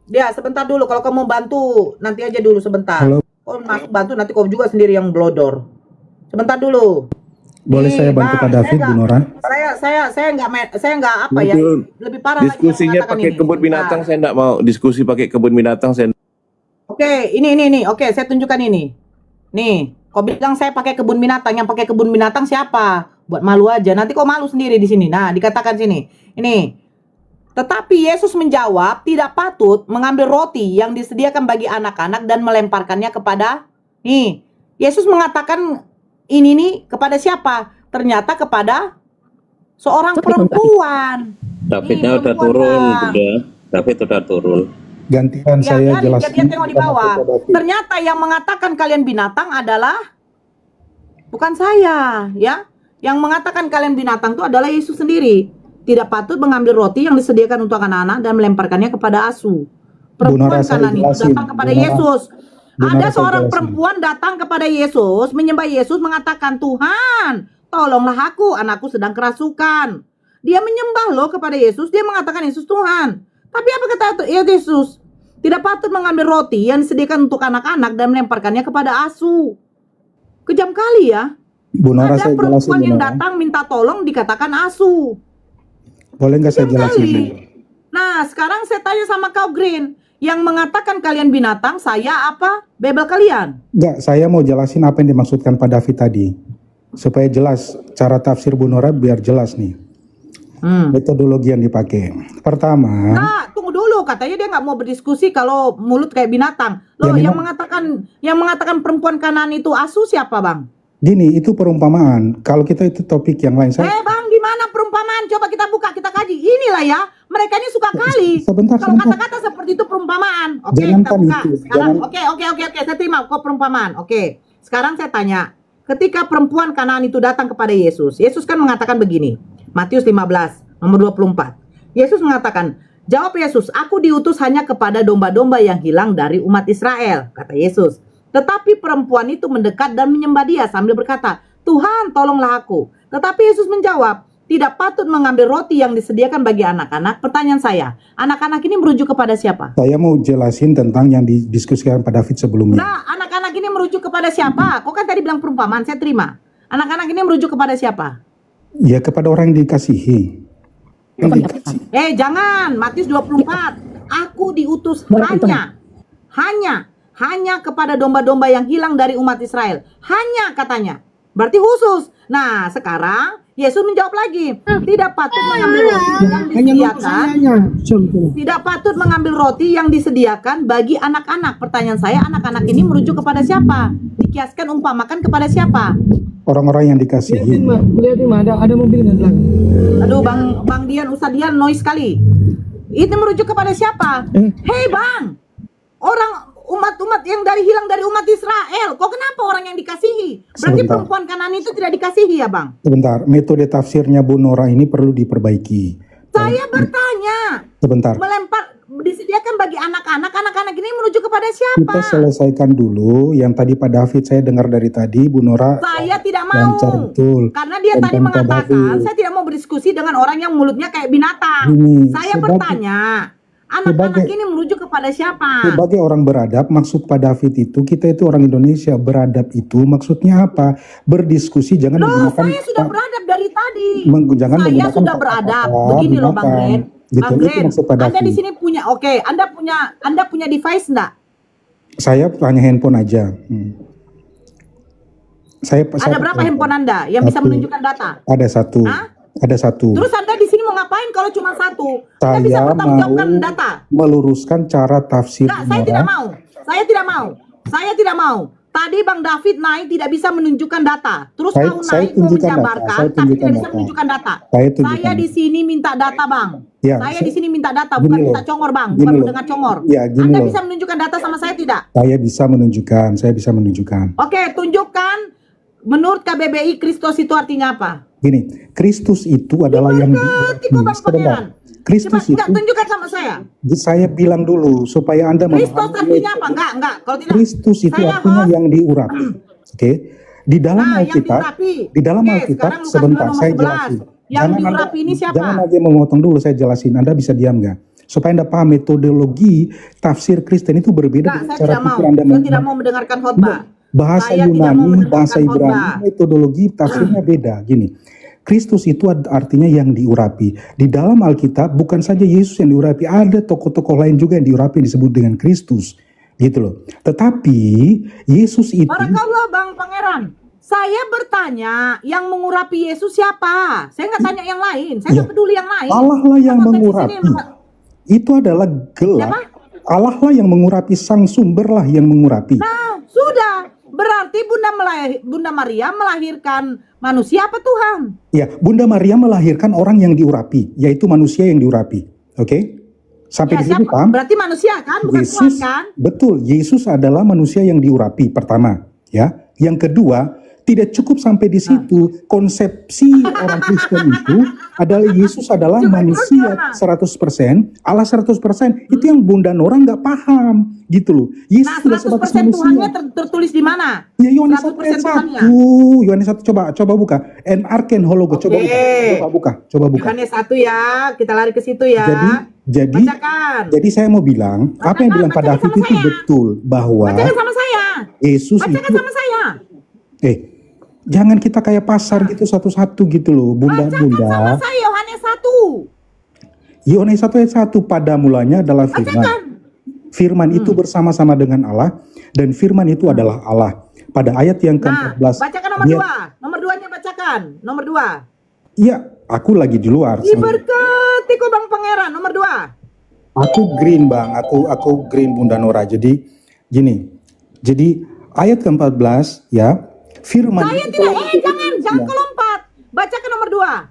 Ya, sebentar dulu. Kalau kamu bantu, nanti aja dulu sebentar. Halo. Kau masuk bantu, nanti kau juga sendiri yang blodor. Sebentar dulu. Boleh saya bantu Pak David, Bu Nora? Saya nggak apa ya. Lebih parah diskusinya pakai kebun binatang, saya nggak mau diskusi pakai kebun binatang. Oke, ini. Oke, saya tunjukkan ini. Nih, Kau bilang saya pakai kebun binatang, yang pakai kebun binatang siapa? Buat malu aja. Nanti kau malu sendiri di sini. Nah, dikatakan sini. Ini. Tetapi Yesus menjawab, tidak patut mengambil roti yang disediakan bagi anak-anak dan melemparkannya kepada, nih, Yesus mengatakan ini nih kepada siapa? Ternyata kepada seorang perempuan. Davidnya udah turun, udah. David udah turun. Gantian Ya, saya kan? jelaskan. Dia tengok di bawah. Ternyata yang mengatakan kalian binatang adalah bukan saya, ya. Yang mengatakan kalian binatang itu adalah Yesus sendiri. Tidak patut mengambil roti yang disediakan untuk anak-anak dan melemparkannya kepada asu. Perempuan kanan itu datang kepada Yesus. Ada seorang perempuan datang kepada Yesus, menyembah Yesus, mengatakan, Tuhan, tolonglah aku, anakku sedang kerasukan. Dia menyembah loh kepada Yesus, dia mengatakan Yesus Tuhan. Tapi apa kata Yesus? Tidak patut mengambil roti yang disediakan untuk anak-anak dan melemparkannya kepada asu. Kejam kali ya. Bu Nora, Ada saya perempuan jelasin, yang Bu Nora. datang minta tolong dikatakan asu. Boleh nggak saya Kejam jelasin? kali. Nah, sekarang saya tanya sama kau Green, yang mengatakan kalian binatang, saya apa? Bebel kalian? Enggak, saya mau jelasin apa yang dimaksudkan Pak David tadi. Supaya jelas, cara tafsir Bu Nora biar jelas nih. Metodologi yang dipakai. Pertama, Nah, tunggu dulu, katanya dia nggak mau berdiskusi kalau mulut kayak binatang. Loh, Ya, yang mengatakan perempuan kanan itu asu siapa, Bang? gini, itu perumpamaan. Kalau kita itu topik yang lain, saya Bang, di mana perumpamaan? Coba kita buka, kita kaji. Inilah ya, mereka ini suka kali. Sebentar, Kalau sebentar. kata-kata seperti itu perumpamaan. Oke, Jangankan kita buka. itu, Sekarang, jangan- oke, saya terima kok perumpamaan. Oke, sekarang saya tanya. Ketika perempuan Kanaan itu datang kepada Yesus, Yesus kan mengatakan begini. Matius 15, nomor 24. Yesus mengatakan, jawab Yesus, aku diutus hanya kepada domba-domba yang hilang dari umat Israel, kata Yesus. Tetapi perempuan itu mendekat dan menyembah dia sambil berkata, Tuhan, tolonglah aku. Tetapi Yesus menjawab, tidak patut mengambil roti yang disediakan bagi anak-anak. Pertanyaan saya, anak-anak ini merujuk kepada siapa? saya mau jelasin tentang yang didiskusikan Pak David sebelumnya. Nah, anak-anak ini merujuk kepada siapa? Kok kan tadi bilang perumpamaan, saya terima. Anak-anak ini merujuk kepada siapa? Ya, kepada orang yang dikasihi. Jangan, Matius 24. Aku diutus hanya kepada domba-domba yang hilang dari umat Israel. Hanya katanya. Berarti khusus. Nah, sekarang Yesus menjawab lagi, tidak patut mengambil roti yang disediakan. Tidak patut mengambil roti yang disediakan bagi anak-anak. Pertanyaan saya, anak-anak ini merujuk kepada siapa? Dikiaskan umpamakan kepada siapa? Orang-orang yang dikasihi. Lihatin mah ada mobil nggak belakang? Aduh, Bang Dian, Ustaz Dian noise sekali. Itu merujuk kepada siapa? Hei Bang, orang umat-umat yang hilang dari umat Israel. Kok kenapa orang yang dikasihi? Berarti Sebentar. perempuan Kanaan itu tidak dikasihi ya Bang? Sebentar, metode tafsirnya Bu Nora ini perlu diperbaiki. Saya bertanya. Sebentar. Disediakan bagi anak-anak ini merujuk kepada siapa? Kita selesaikan dulu yang tadi Pak David saya dengar dari tadi Bu Nora. Saya tidak mau. lancar betul. Karena dia tadi Tentang Pak mengatakan, David. saya tidak mau berdiskusi dengan orang yang mulutnya kayak binatang. Gini, Saya sebagai- bertanya, anak-anak sebagai- ini merujuk kepada siapa? Sebagai orang beradab, maksud Pak David itu, kita itu orang Indonesia, beradab itu maksudnya apa? Berdiskusi, jangan Loh, menggunakan saya sudah beradab dari tadi. jangan Saya menggunakan sudah kata-kata beradab. Begini loh Bang binatang. Gren. Gitu, Bang itu Gren, maksud Pak Anda David. di sini punya, Anda punya device enggak? Saya hanya handphone aja. Ada berapa handphone Anda yang bisa Satu. menunjukkan data? Ada satu. Hah? Ada satu. Terus Anda di sini mau ngapain kalau cuma satu? Anda Saya bisa bertanggungjawabkan mau data. meluruskan cara tafsir Enggak, saya Nora. tidak mau. Saya tidak mau. Tadi Bang David naik tidak bisa menunjukkan data. Terus Saya- kau saya naik mau tunjukkan data, menjabarkan, saya tapi tunjukkan tidak bisa data. menunjukkan data. Saya tunjukkan. Saya di sini minta data, Bang. Ya, Saya saya- di sini minta data, gini bukan loh. minta congor, Bang. Gini Bukan loh. mendengar congor. Ya, gini Anda loh. bisa menunjukkan data sama saya tidak? Saya bisa menunjukkan. Oke, tunjukkan. Menurut KBBI, Kristus itu artinya apa? Gini, Kristus itu adalah yang Ngerti kok, Bang Pangeran. Kristus Coba, enggak, itu, tunjukkan sama saya. saya bilang dulu supaya Anda Kristus memahami. artinya apa? Enggak. Kalau tidak, Kristus itu saya artinya host. yang diurapi. Oke. Di dalam Nah, yang Alkitab, diurapi. di dalam Oke, Alkitab sekarang Lukas sebentar 9 saya nomor 11. jelasin. Yang Anda- diurapi ini siapa? Jangan aja memotong dulu, saya jelasin. Anda bisa diam nggak? Supaya Anda paham metodologi tafsir Kristen itu berbeda Enggak, dengan saya cara tidak mau. pikir Anda. Saya tidak mau mendengarkan khotbah. Bahasa Saya tidak mau Yunani, mendengarkan bahasa Ibrani, khotbah. metodologi tafsirnya beda. Gini, Kristus itu artinya yang diurapi. Di dalam Alkitab bukan saja Yesus yang diurapi, ada tokoh-tokoh lain juga yang diurapi disebut dengan Kristus. gitu loh. Tetapi Yesus itu Barakallah Bang Pangeran. Saya bertanya, yang mengurapi Yesus siapa? Saya nggak tanya yang lain. Saya nggak peduli yang lain. Allah lah yang mengurapi. Itu adalah gelar. Siapa? Allah lah yang mengurapi, sang sumber lah yang mengurapi. Nah, sudah. Berarti Bunda Maria melahirkan manusia apa Tuhan? Ya, Bunda Maria melahirkan orang yang diurapi, yaitu manusia yang diurapi. Oke? Sampai di situ paham? Berarti manusia kan, bukan Yesus, Tuhan kan? betul, Yesus adalah manusia yang diurapi pertama, ya. Yang kedua, tidak cukup sampai di situ. Konsepsi orang Kristen itu adalah Yesus adalah manusia 100%, Allah 100%. Itu yang Bunda Nora nggak paham, gitu loh. Yesus Nah, 100% Tuhannya tertulis di mana? Ya, Yohanes 1 ayat 1. Yohanes 1 coba buka. En arken hologo, coba buka. Yohanes 1 ya, kita lari ke situ ya. Jadi saya mau bilang, apa yang bilang Pak David itu betul, bahwa bacakan sama saya. Yesus bacakan itu sama saya. Jangan kita kayak pasar gitu satu-satu gitu loh, Bunda. Sama saya Yohanes 1. Yohanes 1 ayat 1, pada mulanya adalah firman. Firman itu bersama-sama dengan Allah, dan firman itu adalah Allah. Pada ayat yang ke-14. Bacakan nomor 2. Nomor 2-nya bacakan. Nomor 2. Iya, aku lagi di luar. Diberkati kok Bang Pangeran. Nomor 2. Aku green Bang, aku green Bunda Nora. Jadi gini. Jadi ayat ke-14 ya. Firman saya tidak, jangan kelompat. Bacakan nomor 2.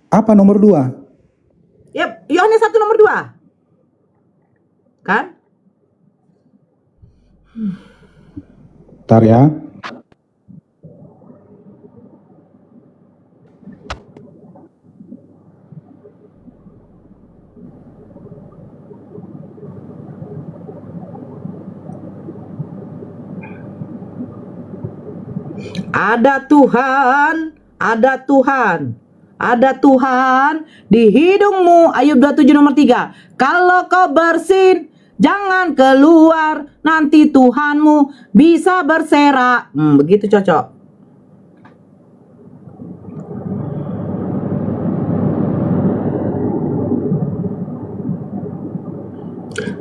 Apa nomor 2? Yep, Yohanes 1 nomor 2. Kan? Bentar ya. Ada Tuhan, ada Tuhan, ada Tuhan di hidungmu. Ayub 27 nomor 3. Kalau kau bersin, jangan keluar, nanti Tuhanmu bisa berserak. Begitu cocok.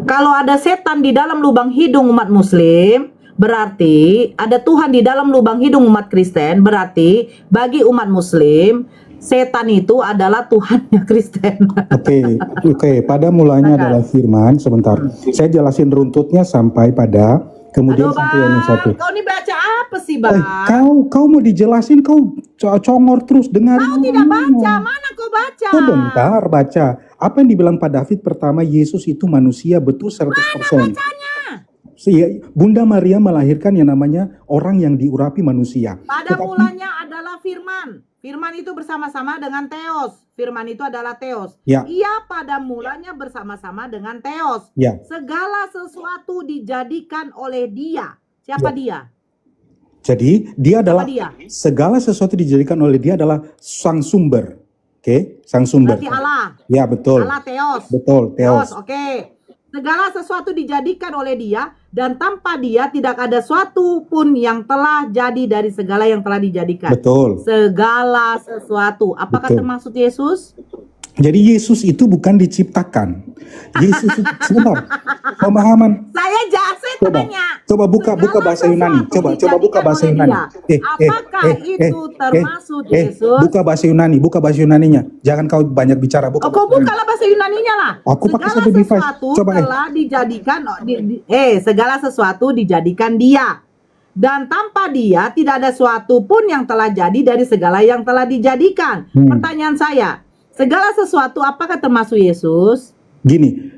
Kalau ada setan di dalam lubang hidung umat muslim, berarti ada Tuhan di dalam lubang hidung umat Kristen. Berarti bagi umat muslim, setan itu adalah Tuhannya Kristen. Oke. Pada mulanya adalah firman. Sebentar, saya jelasin runtutnya sampai pada kemudian sampai yang 1. Kau ini baca apa sih Bang? Kau mau dijelasin, kau congor terus dengar. Kau tidak baca, mana kau baca? Sebentar, baca. Apa yang dibilang Pak David pertama, Yesus itu manusia betul 100%. Mana bacanya? Bunda Maria melahirkan yang namanya orang yang diurapi manusia. Pada mulanya adalah firman. Firman itu bersama-sama dengan Theos. Firman itu adalah Theos. Ya. Ia pada mulanya bersama-sama dengan Theos. Ya. Segala sesuatu dijadikan oleh Dia. Siapa dia? Jadi dia adalah segala sesuatu dijadikan oleh Dia adalah sang sumber. Oke, sang sumber. Berarti Allah. Ya, betul. Allah Theos. Betul, Theos. Oke. Segala sesuatu dijadikan oleh Dia, dan tanpa Dia tidak ada suatu pun yang telah jadi dari segala yang telah dijadikan. Betul. Segala sesuatu. Apakah termasuk Yesus? Jadi Yesus itu bukan diciptakan. Yesus itu, sebentar. Pemahaman. Saya tanya. Coba buka bahasa Yunani. Coba buka bahasa Yunani. Apakah itu termasuk Yesus? Buka bahasa Yunaninya. Jangan kau banyak bicara. Kau bukalah bahasa Yunaninya lah. Aku pakai satu device. Coba telah dijadikan segala sesuatu dijadikan Dia. Dan tanpa Dia tidak ada suatu pun yang telah jadi dari segala yang telah dijadikan. Pertanyaan saya, segala sesuatu apakah termasuk Yesus? Gini,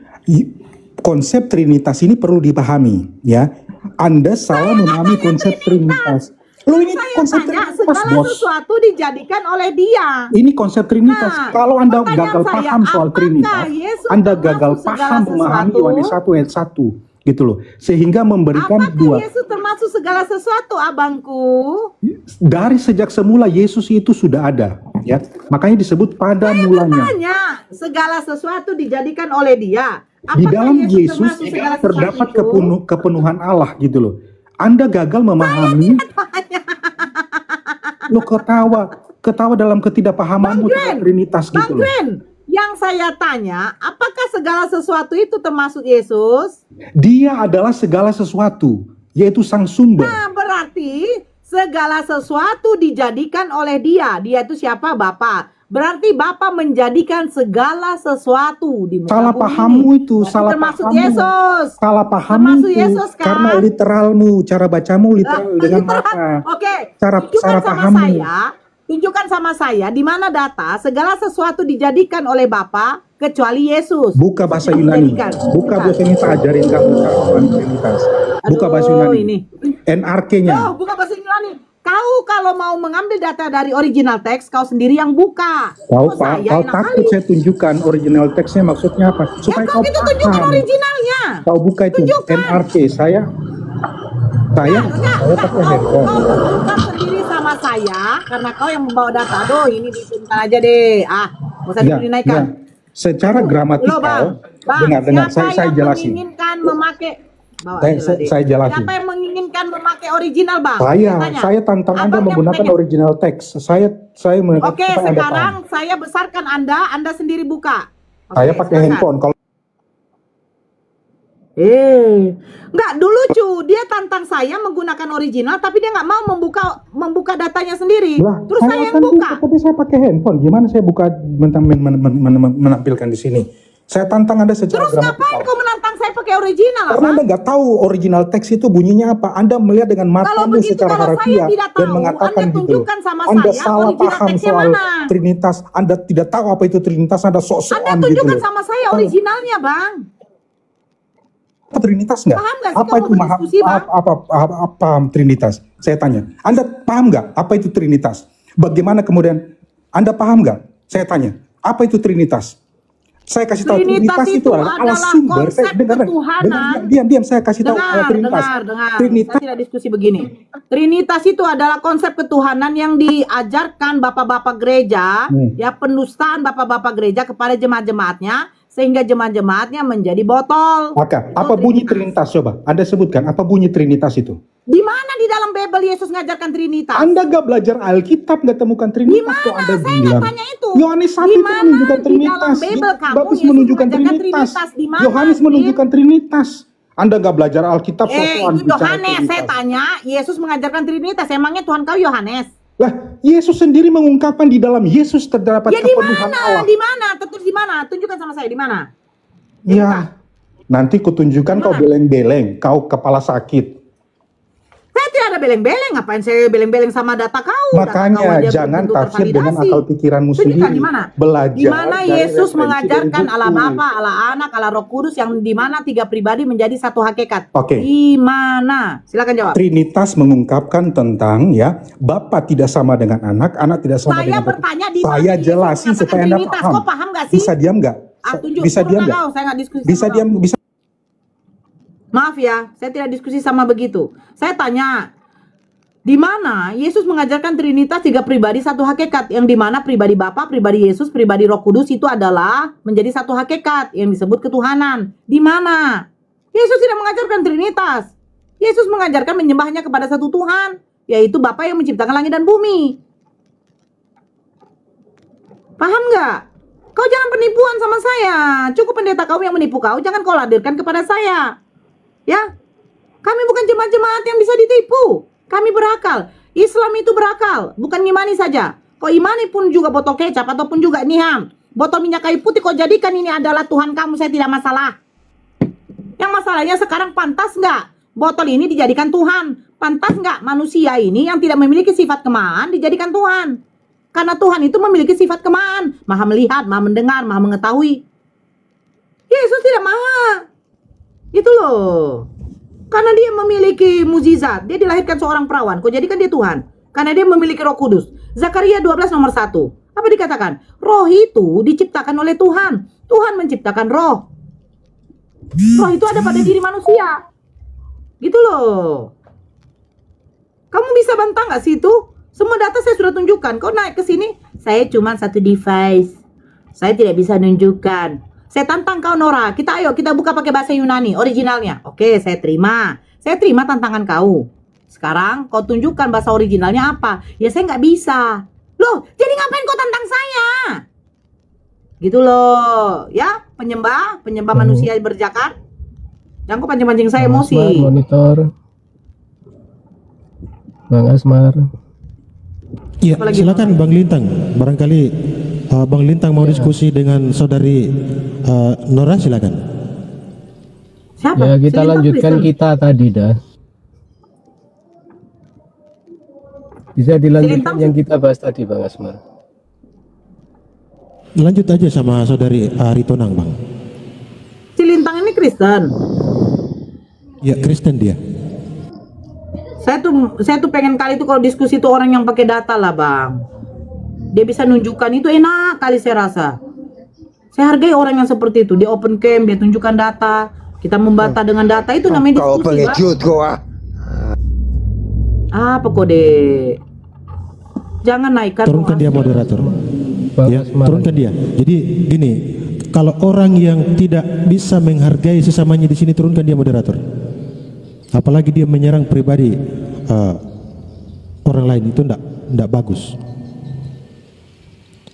konsep Trinitas ini perlu dipahami, ya. Anda salah memahami konsep Trinitas. Lo ini konsep Trinitas, segala sesuatu dijadikan oleh Dia. Ini konsep Trinitas. Kalau Anda gagal paham soal Trinitas, Anda gagal paham memahami Yohanes 1 ayat 1. Gitu loh, sehingga memberikan apakah Yesus termasuk segala sesuatu, abangku? Dari sejak semula Yesus itu sudah ada, ya. Makanya disebut pada mulanya. Bertanya, segala sesuatu dijadikan oleh Dia. Apakah di dalam Yesus terdapat terdapat kepenuhan Allah, gitu loh. Anda gagal memahami. Lo ketawa dalam ketidakpahamanmu tentang Trinitas, gitu loh. Yang saya tanya, apakah segala sesuatu itu termasuk Yesus? Dia adalah segala sesuatu, yaitu sang sumber. Nah, berarti segala sesuatu dijadikan oleh dia. Dia itu siapa? Bapa. Berarti Bapa menjadikan segala sesuatu di muka Salah bumi pahammu ini. itu, salah Termasuk pahammu. Yesus. Salah pahammu Termasuk itu, Yesus, kan? karena literalmu, cara bacamu literal dengan mata. Oke, Cara tunjukkan sama pahammu. saya. Tunjukkan sama saya di mana data segala sesuatu dijadikan oleh Bapa kecuali Yesus. Buka bahasa Yunani. Buka bahasa Yunani, tak ajarin kamu cara Trinitas. Buka bahasa Yunani. NRK-nya. Oh, buka bahasa Yunani. Kau kalau mau mengambil data dari original teks, kau sendiri yang buka. Kau takut saya tunjukkan original teksnya maksudnya apa? Supaya ya, kau itu tunjukkan originalnya. Kau buka itu NRK. Saya pakai handphone. Kau tunjukkan sendiri sama saya karena kau yang membawa data. Aduh, ini ditunjukkan aja deh. Nggak usah dinaikkan. Secara gramatikal, dengar, saya jelasin. Menginginkan memakai saya jelasin. Siapa yang menginginkan memakai original, Bang? Saya tantang Anda menggunakan original teks. Saya Oke, sekarang saya besarkan Anda sendiri buka. Saya pakai handphone. Kalau nggak dulu dia tantang saya menggunakan original, tapi dia nggak mau membuka datanya sendiri. Terus saya yang buka. Tapi saya pakai handphone. Gimana saya buka menampilkan di sini? Saya tantang Anda secara Terus ngapain kau menantang saya pakai original? Karena Anda nggak tahu original teks itu bunyinya apa. Anda melihat dengan matamu secara harfiah dan mengatakan gitu. Anda salah paham soal Trinitas. Anda tidak tahu apa itu Trinitas. Anda sok-sokan gitu. Anda tunjukkan sama saya originalnya, Bang. Trinitas nggak? Apa itu paham Trinitas? Saya tanya. Anda paham nggak apa itu Trinitas? Bagaimana kemudian Anda paham nggak? Saya tanya. Apa itu Trinitas? Saya kasih tahu Trinitas itu adalah sumber. Diam, saya kasih tahu Trinitas. Trinitas. Saya tidak diskusi begini. Trinitas itu adalah konsep ketuhanan yang diajarkan bapak-bapak gereja, ya pendustaan bapak-bapak gereja kepada jemaat-jemaatnya, sehingga jemaat-jemaatnya menjadi botol. Maka, apa bunyi Trinitas? Coba, Anda sebutkan, apa bunyi Trinitas itu? Di mana di dalam Bible Yesus mengajarkan Trinitas? Anda gak belajar Alkitab, gak temukan Trinitas. Di mana? Anda saya nggak tanya itu. Yohanes 1 itu menunjukkan Trinitas. Baptis menunjukkan Trinitas. Yohanes menunjukkan Trinitas. Anda gak belajar Alkitab. Itu Yohanes, saya tanya. Yesus mengajarkan Trinitas. Emangnya Tuhan kau Yohanes? Lah, Yesus sendiri mengungkapkan di dalam Yesus terdapat kepenuhan Allah. Di mana? Terus di mana? Tunjukkan sama saya di mana? Ya, nanti kutunjukkan kau beleng-beleng, kau kepala sakit. Saya tidak ada beleng-beleng. Ngapain saya beleng-beleng sama data kau? Makanya jangan tafsir dengan akal pikiranmu sendiri. Belajar. Di mana Yesus mengajarkan Allah Bapa, Allah Anak, Allah Roh Kudus yang di mana tiga pribadi menjadi satu hakikat. Oke. Di mana? Silakan jawab. Trinitas mengungkapkan tentang ya Bapa tidak sama dengan anak, anak tidak sama dengan Bapa. Bertanya di mana saya jelasin supaya Anda paham. Kau paham gak sih? Bisa diam nggak? Bisa diam nggak? Saya nggak diskusi. Bisa diam bisa. Maaf ya, saya tidak diskusi sama begitu. Saya tanya, di mana Yesus mengajarkan Trinitas tiga pribadi satu hakikat, yang di mana pribadi Bapa, pribadi Yesus, pribadi Roh Kudus itu adalah menjadi satu hakikat yang disebut ketuhanan. Di mana? Yesus tidak mengajarkan Trinitas. Yesus mengajarkan menyembahnya kepada satu Tuhan, yaitu Bapa yang menciptakan langit dan bumi. Paham nggak? Kau jangan penipuan sama saya. Cukup pendeta kau yang menipu kau, jangan kau ladirkan kepada saya. Ya, kami bukan jemaat-jemaat yang bisa ditipu. Kami berakal. Islam itu berakal, bukan ngimani saja. Kau imani pun juga botol kecap ataupun juga niham. Botol minyak kayu putih kau jadikan ini adalah Tuhan kamu, saya tidak masalah. Yang masalahnya sekarang pantas nggak botol ini dijadikan Tuhan? Pantas nggak manusia ini yang tidak memiliki sifat kemaan dijadikan Tuhan? Karena Tuhan itu memiliki sifat kemaan. Maha melihat, maha mendengar, maha mengetahui. Yesus tidak maha. Itu loh. Karena dia memiliki mukjizat. Dia dilahirkan seorang perawan. Kau jadikan dia Tuhan. Karena dia memiliki Roh Kudus. Zakaria 12 nomor 1. Apa dikatakan? Roh itu diciptakan oleh Tuhan. Tuhan menciptakan roh. Roh itu ada pada diri manusia. Gitu loh. Kamu bisa bantah nggak sih itu? Semua data saya sudah tunjukkan. Kau naik ke sini, saya cuma satu device. Saya tidak bisa nunjukkan. Saya tantang kau Nora, kita buka pakai bahasa Yunani, originalnya. Oke, saya terima. Saya terima tantangan kau. Sekarang kau tunjukkan bahasa originalnya apa. Ya saya nggak bisa. Loh, jadi ngapain kau tantang saya? Gitu loh, ya penyembah manusia berjakat. Jangan kau pancing-pancing saya emosi. Monitor. Bang Asmar. Iya, silakan Bang Lintang. Barangkali Bang Lintang mau diskusi dengan saudari Nora, silakan. Siapa? Ya, kita lanjutkan kita tadi dah. Bisa dilanjutkan yang kita bahas tadi, Bang Asmar. Lanjut aja sama saudari Aritonang, Bang. Si Lintang ini Kristen. Ya, Kristen dia. Saya tuh pengen kali itu kalau diskusi tuh orang yang pakai data lah, Bang. Dia bisa nunjukkan itu enak kali saya rasa. Saya hargai orang yang seperti itu. Dia open cam, dia tunjukkan data, kita membantah dengan data, itu namanya diskusi. Kau pengecut gua. Apa kode? Jangan naikkan. Turunkan dia moderator. Ya, turunkan dia. Jadi gini, kalau orang yang tidak bisa menghargai sesamanya di sini, turunkan dia moderator. Apalagi dia menyerang pribadi orang lain, itu enggak bagus.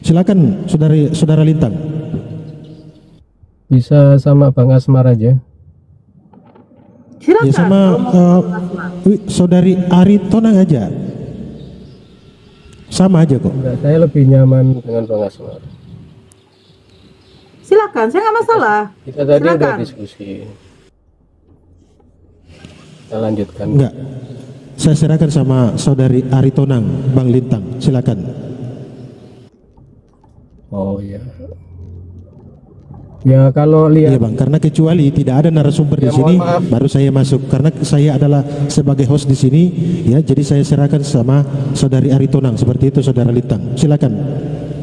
Silakan saudara Lintang. Bisa sama Bang Asmar aja. Silakan. Ya sama saudari Aritonang aja. Sama aja kok. Enggak, saya lebih nyaman dengan Bang Asmar. Silakan, saya nggak masalah. Kita tadi udah diskusi. Kita lanjutkan. Enggak. Saya serahkan sama saudari Aritonang, Bang Lintang. Silakan. Oh iya. Ya kalau lihat. Iya Bang, karena kecuali tidak ada narasumber di sini, baru saya masuk. Karena saya adalah sebagai host di sini, ya. Jadi saya serahkan sama saudari Aritonang. Seperti itu, saudara Lintang. Silakan.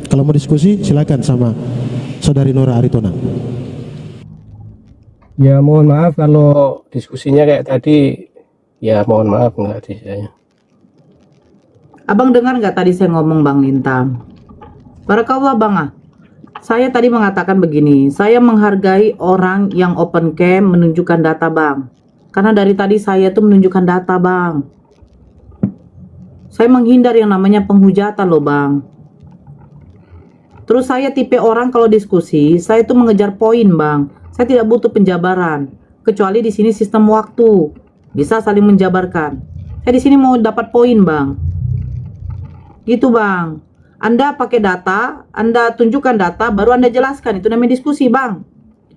Kalau mau diskusi, silakan sama saudari Nora Aritonang. Ya mohon maaf kalau diskusinya kayak tadi. Ya mohon maaf enggak sih saya. Abang dengar nggak tadi saya ngomong, Bang Lintang? Barakallah, Bang. Saya tadi mengatakan begini, saya menghargai orang yang open cam menunjukkan data, Bang. Karena dari tadi saya tuh menunjukkan data, Bang. Saya menghindar yang namanya penghujatan loh, Bang. Terus saya tipe orang kalau diskusi, saya tuh mengejar poin, Bang. Saya tidak butuh penjabaran. Kecuali di sini sistem waktu. Bisa saling menjabarkan. Saya di sini mau dapat poin, Bang. Gitu, Bang. Anda pakai data, Anda tunjukkan data, baru Anda jelaskan. Itu namanya diskusi, Bang.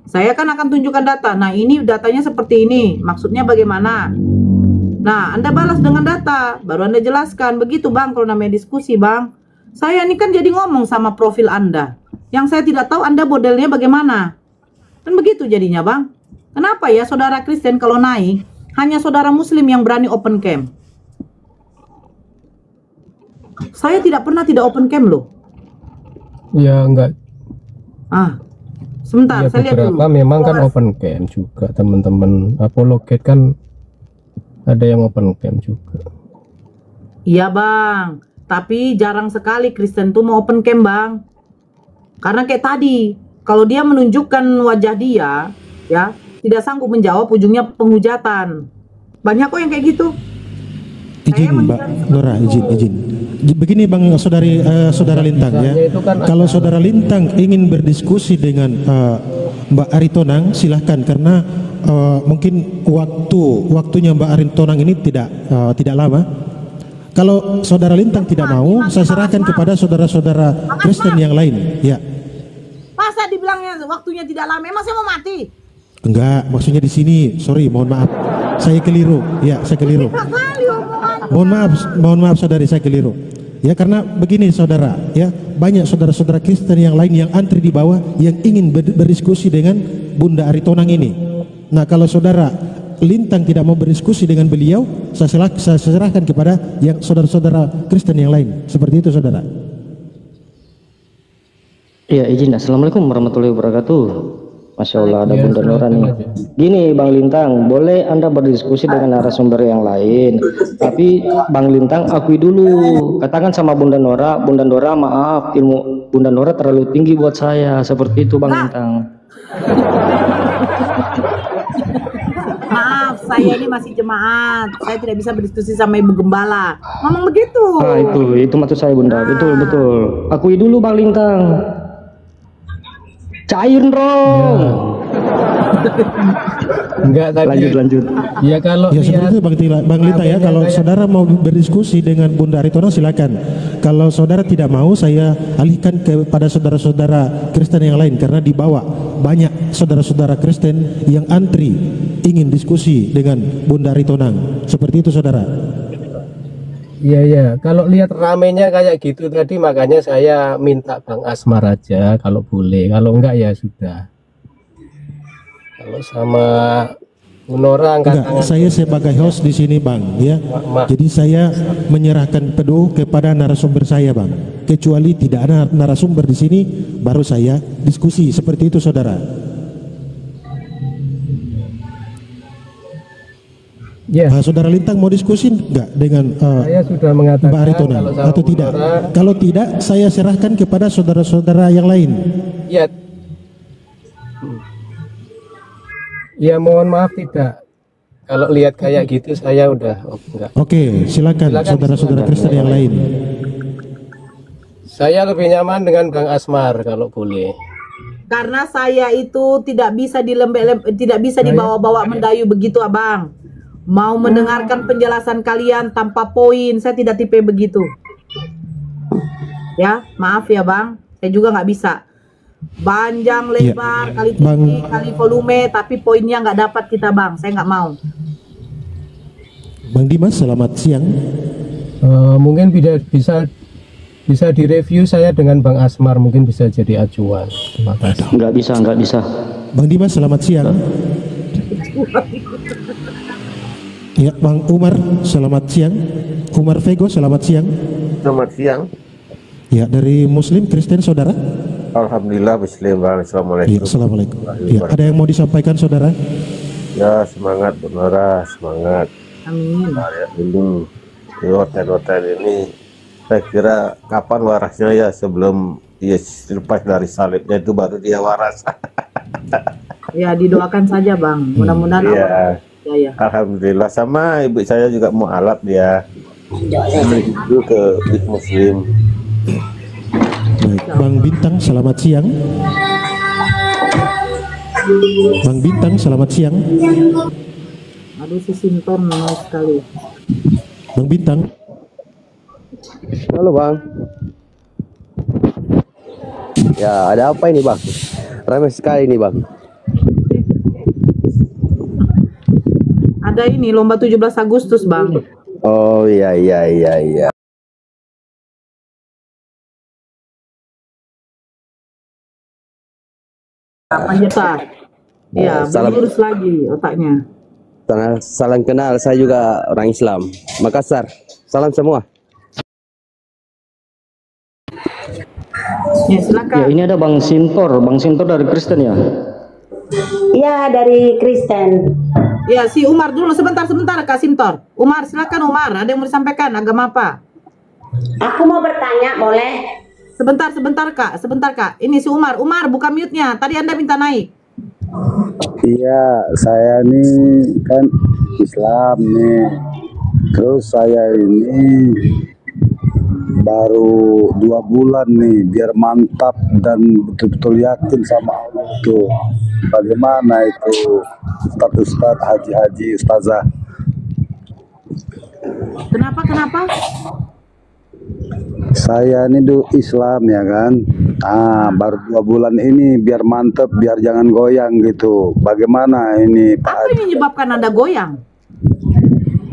Saya kan akan tunjukkan data. Nah, ini datanya seperti ini. Maksudnya bagaimana? Nah, Anda balas dengan data, baru Anda jelaskan. Begitu, Bang, kalau namanya diskusi, Bang. Saya ini kan jadi ngomong sama profil Anda. Yang saya tidak tahu Anda modelnya bagaimana. Dan begitu jadinya, Bang. Kenapa ya saudara Kristen kalau naik, hanya saudara Muslim yang berani open cam? Saya tidak pernah tidak open cam loh. Ya enggak. Sebentar, ya, saya lihat dulu. Memang kan open cam juga, teman-teman. Apologet kan ada yang open cam juga. Iya, Bang. Tapi jarang sekali Kristen tuh mau open cam, Bang. Karena kayak tadi, kalau dia menunjukkan wajah dia, ya, tidak sanggup menjawab, ujungnya penghujatan. Banyak kok yang kayak gitu. Izin Mbak Nora, izin. Begini Bang saudara Lintang ya. Kan kalau saudara Lintang ingin berdiskusi dengan Mbak Aritonang, silahkan, karena mungkin waktunya Mbak Aritonang ini tidak lama. Kalau saudara Lintang tidak mau, saya serahkan kepada saudara-saudara Kristen yang lain. Ya. Masa dibilangnya waktunya tidak lama? Emang saya mau mati? Enggak, maksudnya di sini. Sorry, mohon maaf. Saya keliru. Ya, saya keliru. Mohon maaf saudari, saya keliru. Ya, karena begini saudara, ya, banyak saudara-saudara Kristen yang lain yang antri di bawah yang ingin berdiskusi dengan Bunda Aritonang ini. Nah, kalau saudara Lintang tidak mau berdiskusi dengan beliau, saya serahkan kepada yang saudara-saudara Kristen yang lain. Seperti itu, saudara. Iya, izin. Assalamualaikum warahmatullahi wabarakatuh. Masya Allah, ada Bunda Nora nih. Gini Bang Lintang, boleh Anda berdiskusi dengan narasumber yang lain, tapi Bang Lintang akui dulu, katakan sama Bunda Nora, maaf, ilmu Bunda Nora terlalu tinggi buat saya. Seperti itu Bang Lintang. Maaf, saya ini masih jemaat, saya tidak bisa berdiskusi sama Ibu Gembala. Ngomong begitu. Nah, itu maksud saya Bunda. Betul. Akui dulu Bang Lintang. Cair dong. Enggak tadi. Lanjut. Ya kalau ya seperti itu Bang Lita ya, kalau saudara mau berdiskusi dengan Bunda Aritonang silakan. Kalau saudara tidak mau, saya alihkan kepada saudara-saudara Kristen yang lain, karena dibawa banyak saudara-saudara Kristen yang antri ingin diskusi dengan Bunda Aritonang. Seperti itu saudara. Iya. Kalau lihat ramenya kayak gitu tadi, makanya saya minta Bang Asmar aja kalau boleh. Kalau enggak ya sudah. Kalau sama Nora angkat tangan. Saya sebagai host di sini Bang ya. Jadi saya menyerahkan penuh kepada narasumber saya Bang. Kecuali tidak ada narasumber di sini, baru saya diskusi. Seperti itu saudara. Ya. Saudara Lintang mau diskusi enggak dengan saya sudah mengatakan Mbak Aritonang atau tidak? Kalau tidak, saya serahkan kepada saudara-saudara yang lain. Ya. Ya mohon maaf tidak. Kalau lihat kayak gitu saya udah enggak. Oke, silakan saudara-saudara Kristen yang lain. Saya lebih nyaman dengan Bang Asmar kalau boleh. Karena saya itu tidak bisa tidak bisa dibawa-bawa mendayu begitu Abang. Mau mendengarkan penjelasan kalian tanpa poin, saya tidak tipe begitu. Ya, maaf ya Bang, saya juga nggak bisa. Panjang lebar kali tinggi kali volume, tapi poinnya nggak dapat kita Bang, saya nggak mau. Bang Dimas, selamat siang. Mungkin bisa direview saya dengan Bang Asmar, mungkin bisa jadi acuan. Terima kasih. Nggak bisa. Bang Dimas, selamat siang. Ya, Bang Umar, selamat siang. Umar Vego, selamat siang. Selamat siang. Ya, dari Muslim Kristen saudara. Alhamdulillah Muslim. Assalamualaikum. Ya, assalamualaikum. Ya, ada yang mau disampaikan saudara? Ya, semangat Nora, semangat. Amin. Ya, dulu di hotel-hotel ini, saya kira kapan warasnya ya, sebelum dia lepas dari salibnya itu baru dia waras. Ya, didoakan saja Bang. Mudah-mudahan ya. Alhamdulillah, sama ibu saya juga mau alat dia. Itu ke Muslim. Baik, Bang Bintang, selamat siang. Bang Bintang, selamat siang. Aduh, si Sinton sekali. Bang Bintang. Halo Bang. Ya, ada apa ini Bang? Ramai sekali ini Bang. Ada ini lomba 17 Agustus Bang. Oh iya. Panjeta. Ya, lurus lagi otaknya. Salam kenal, saya juga orang Islam. Makassar. Salam semua. Ya, silakan. Ya, ini ada Bang Sintor dari Kristen ya? Iya, dari Kristen. Ya, si Umar dulu, sebentar Kak Sintor. Umar, silakan Umar, ada yang mau disampaikan, agama apa? Aku mau bertanya, boleh? Sebentar Kak. Ini si Umar. Umar, buka mute-nya. Tadi Anda minta naik. Iya, saya nih kan Islam nih. Terus saya ini baru 2 bulan nih, biar mantap dan betul-betul yakin sama Allah itu. Bagaimana itu Ustadz, haji, ustazah? Kenapa? Saya ini Islam ya kan. Baru 2 bulan ini biar mantep, biar jangan goyang gitu. Bagaimana ini Pak? Apa yang menyebabkan Anda goyang?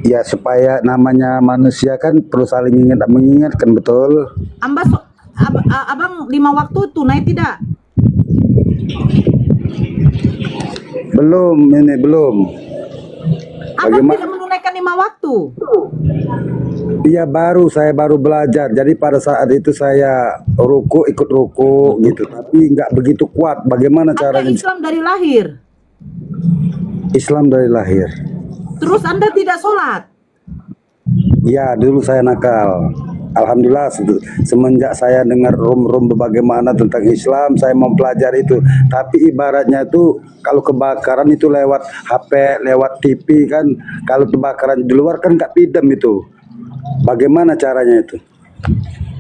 Ya supaya namanya manusia kan perlu saling mengingatkan, betul. Abang 5 waktu tunai tidak? Belum. Abang tidak menunaikan 5 waktu? Iya, saya baru belajar. Jadi pada saat itu saya ikut ruku gitu, tapi nggak begitu kuat. Bagaimana caranya? Islam dari lahir. Islam dari lahir. Terus Anda tidak sholat? Iya, dulu saya nakal. Alhamdulillah semenjak saya dengar rum bagaimana tentang Islam, saya mempelajari itu. Tapi ibaratnya itu kalau kebakaran itu lewat HP, lewat TV kan. Kalau kebakaran di luar kan nggak pidam itu. Bagaimana caranya itu?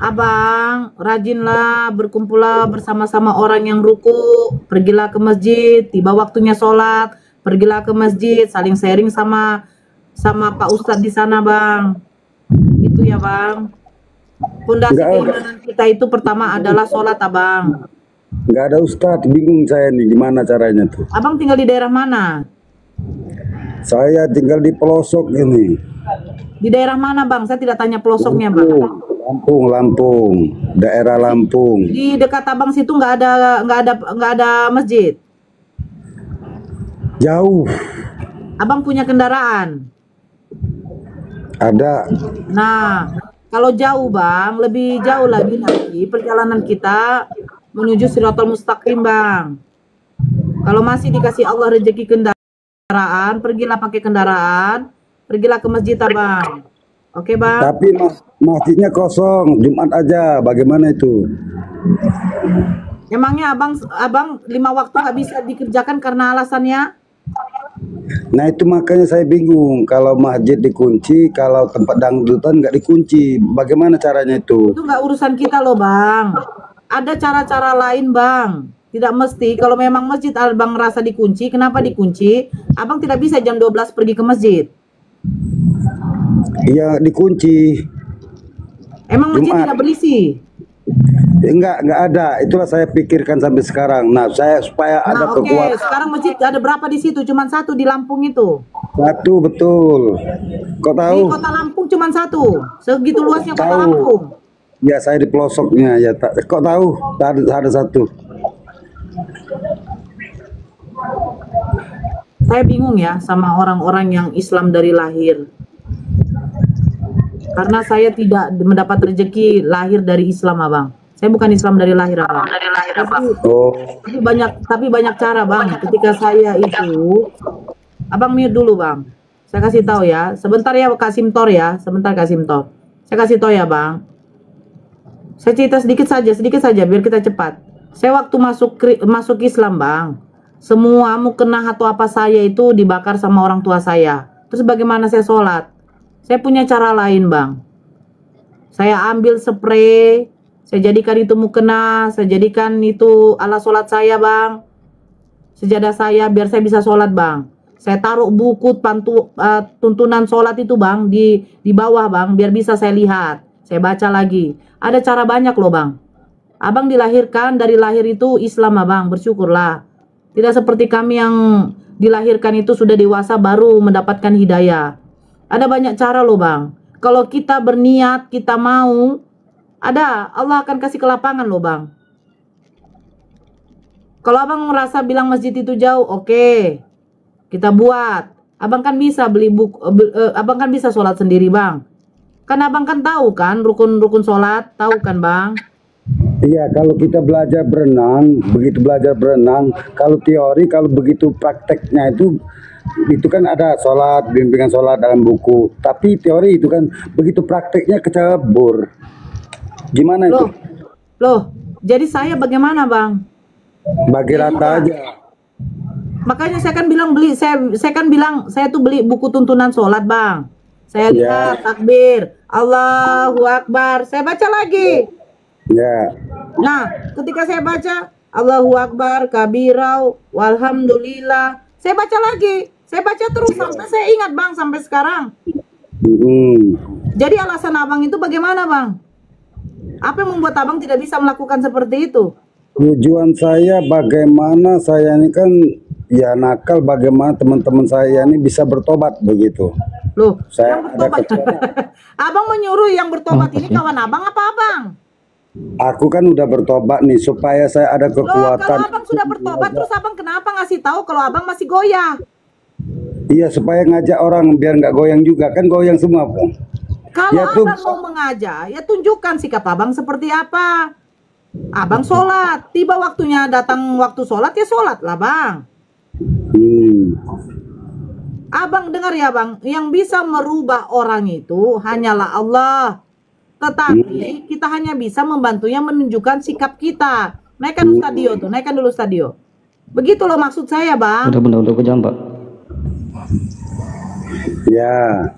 Abang, rajinlah berkumpullah bersama-sama orang yang ruku, pergilah ke masjid, tiba waktunya sholat, pergilah ke masjid, saling sharing sama Pak Ustadz di sana, Bang. Itu ya, Bang. Pondasi keimanan kita itu pertama adalah sholat, Abang. Nggak ada Ustadz, bingung saya nih gimana caranya tuh. Abang tinggal di daerah mana? Saya tinggal di pelosok ini. Di daerah mana, Bang? Saya tidak tanya pelosoknya, Bang. Lampung, daerah Lampung. Di dekat Abang situ nggak ada masjid. Jauh. Abang punya kendaraan? Ada. Nah, kalau jauh, Bang, lebih jauh lagi nanti perjalanan kita menuju Shirathul Mustaqim, Bang. Kalau masih dikasih Allah rezeki kendaraan, pergilah pakai kendaraan, pergilah ke masjid, Bang. Oke, Bang. Tapi masjidnya kosong, Jumat aja. Bagaimana itu? Emangnya abang 5 waktu nggak bisa dikerjakan karena alasannya? Nah itu makanya saya bingung. Kalau masjid dikunci, kalau tempat dangdutan nggak dikunci, bagaimana caranya itu? Itu nggak urusan kita loh, Bang. Ada cara-cara lain, Bang. Tidak mesti. Kalau memang masjid abang merasa dikunci, kenapa dikunci? Abang tidak bisa jam 12 pergi ke masjid. Iya dikunci. Emang masjid tidak berisi? Enggak ada. Itulah saya pikirkan sampai sekarang. Nah, saya supaya ada kekuatan. Sekarang masjid ada berapa di situ? Cuman 1 di Lampung itu. 1, betul. Kok tahu? Di kota Lampung cuman 1. Segitu luasnya kota Lampung. Ya, saya di pelosoknya ya. Kok tahu? Ada 1. Saya bingung ya sama orang-orang yang Islam dari lahir. Karena saya tidak mendapat rezeki lahir dari Islam, Abang. Saya bukan Islam dari lahir, Abang. Tapi banyak cara, Bang. Ketika saya itu, Abang mute dulu, Bang. Saya kasih tahu ya. Sebentar ya, Kasim Tor ya. Sebentar, Kasim Tor. Saya kasih tahu ya, Bang. Saya cerita sedikit saja, biar kita cepat. Saya waktu masuk Islam, Bang. Semua mukena atau apa saya itu dibakar sama orang tua saya. Terus bagaimana saya sholat? Saya punya cara lain, Bang. Saya ambil spray, saya jadikan itu mukena, saya jadikan itu alat sholat saya, Bang. Sejadah saya biar saya bisa sholat, Bang. Saya taruh buku tuntunan sholat itu, Bang, di bawah, Bang, biar bisa saya lihat. Saya baca lagi. Ada cara banyak loh, Bang. Abang dilahirkan dari lahir itu Islam, Abang, bersyukurlah. Tidak seperti kami yang dilahirkan itu sudah dewasa baru mendapatkan hidayah. Ada banyak cara loh, Bang. Kalau kita berniat, kita mau, Allah akan kasih kelapangan loh, Bang. Kalau Abang merasa bilang masjid itu jauh, oke. Kita buat. Abang kan bisa beli buku, Abang kan bisa sholat sendiri, Bang. Kan Abang kan tahu kan rukun-rukun sholat, tahu kan, Bang? Iya, kalau kita belajar berenang, begitu belajar berenang, kalau teori, kalau begitu prakteknya itu kan ada sholat, bimbingan sholat dalam buku. Tapi teori itu kan begitu prakteknya kecebur. Gimana itu? Loh, jadi saya bagaimana, Bang? Bagi rata aja. Makanya saya kan bilang saya tuh beli buku tuntunan sholat, Bang. Saya lihat takbir, Allahu Akbar, saya baca lagi. Ya. Nah, ketika saya baca Allahu Akbar kabirau walhamdulillah, saya baca lagi. Saya baca terus sampai saya ingat, Bang, sampai sekarang. Jadi alasan Abang itu bagaimana, Bang? Apa yang membuat Abang tidak bisa melakukan seperti itu? Tujuan saya bagaimana saya ini kan ya nakal, bagaimana teman-teman saya ini bisa bertobat begitu. Loh, saya yang bertobat. Abang menyuruh yang bertobat ini kawan Abang apa Abang? Aku kan udah bertobat nih supaya saya ada kekuatan. Loh, kalau Abang sudah bertobat terus Abang kenapa ngasih tahu kalau Abang masih goyah? Iya, supaya ngajak orang biar nggak goyang juga, kan goyang semua, Bang. Kalau ya, Abang mau mengajak, ya tunjukkan sikap Abang seperti apa. Abang sholat, tiba waktunya datang waktu sholat ya sholat lah, Bang. Abang dengar ya, Bang, yang bisa merubah orang itu hanyalah Allah. Tetapi kita hanya bisa membantunya menunjukkan sikap kita. Naikkan dulu stadio tuh, naikkan dulu stadio. Begitu loh maksud saya, Bang. Udah kejam, Pak. Ya.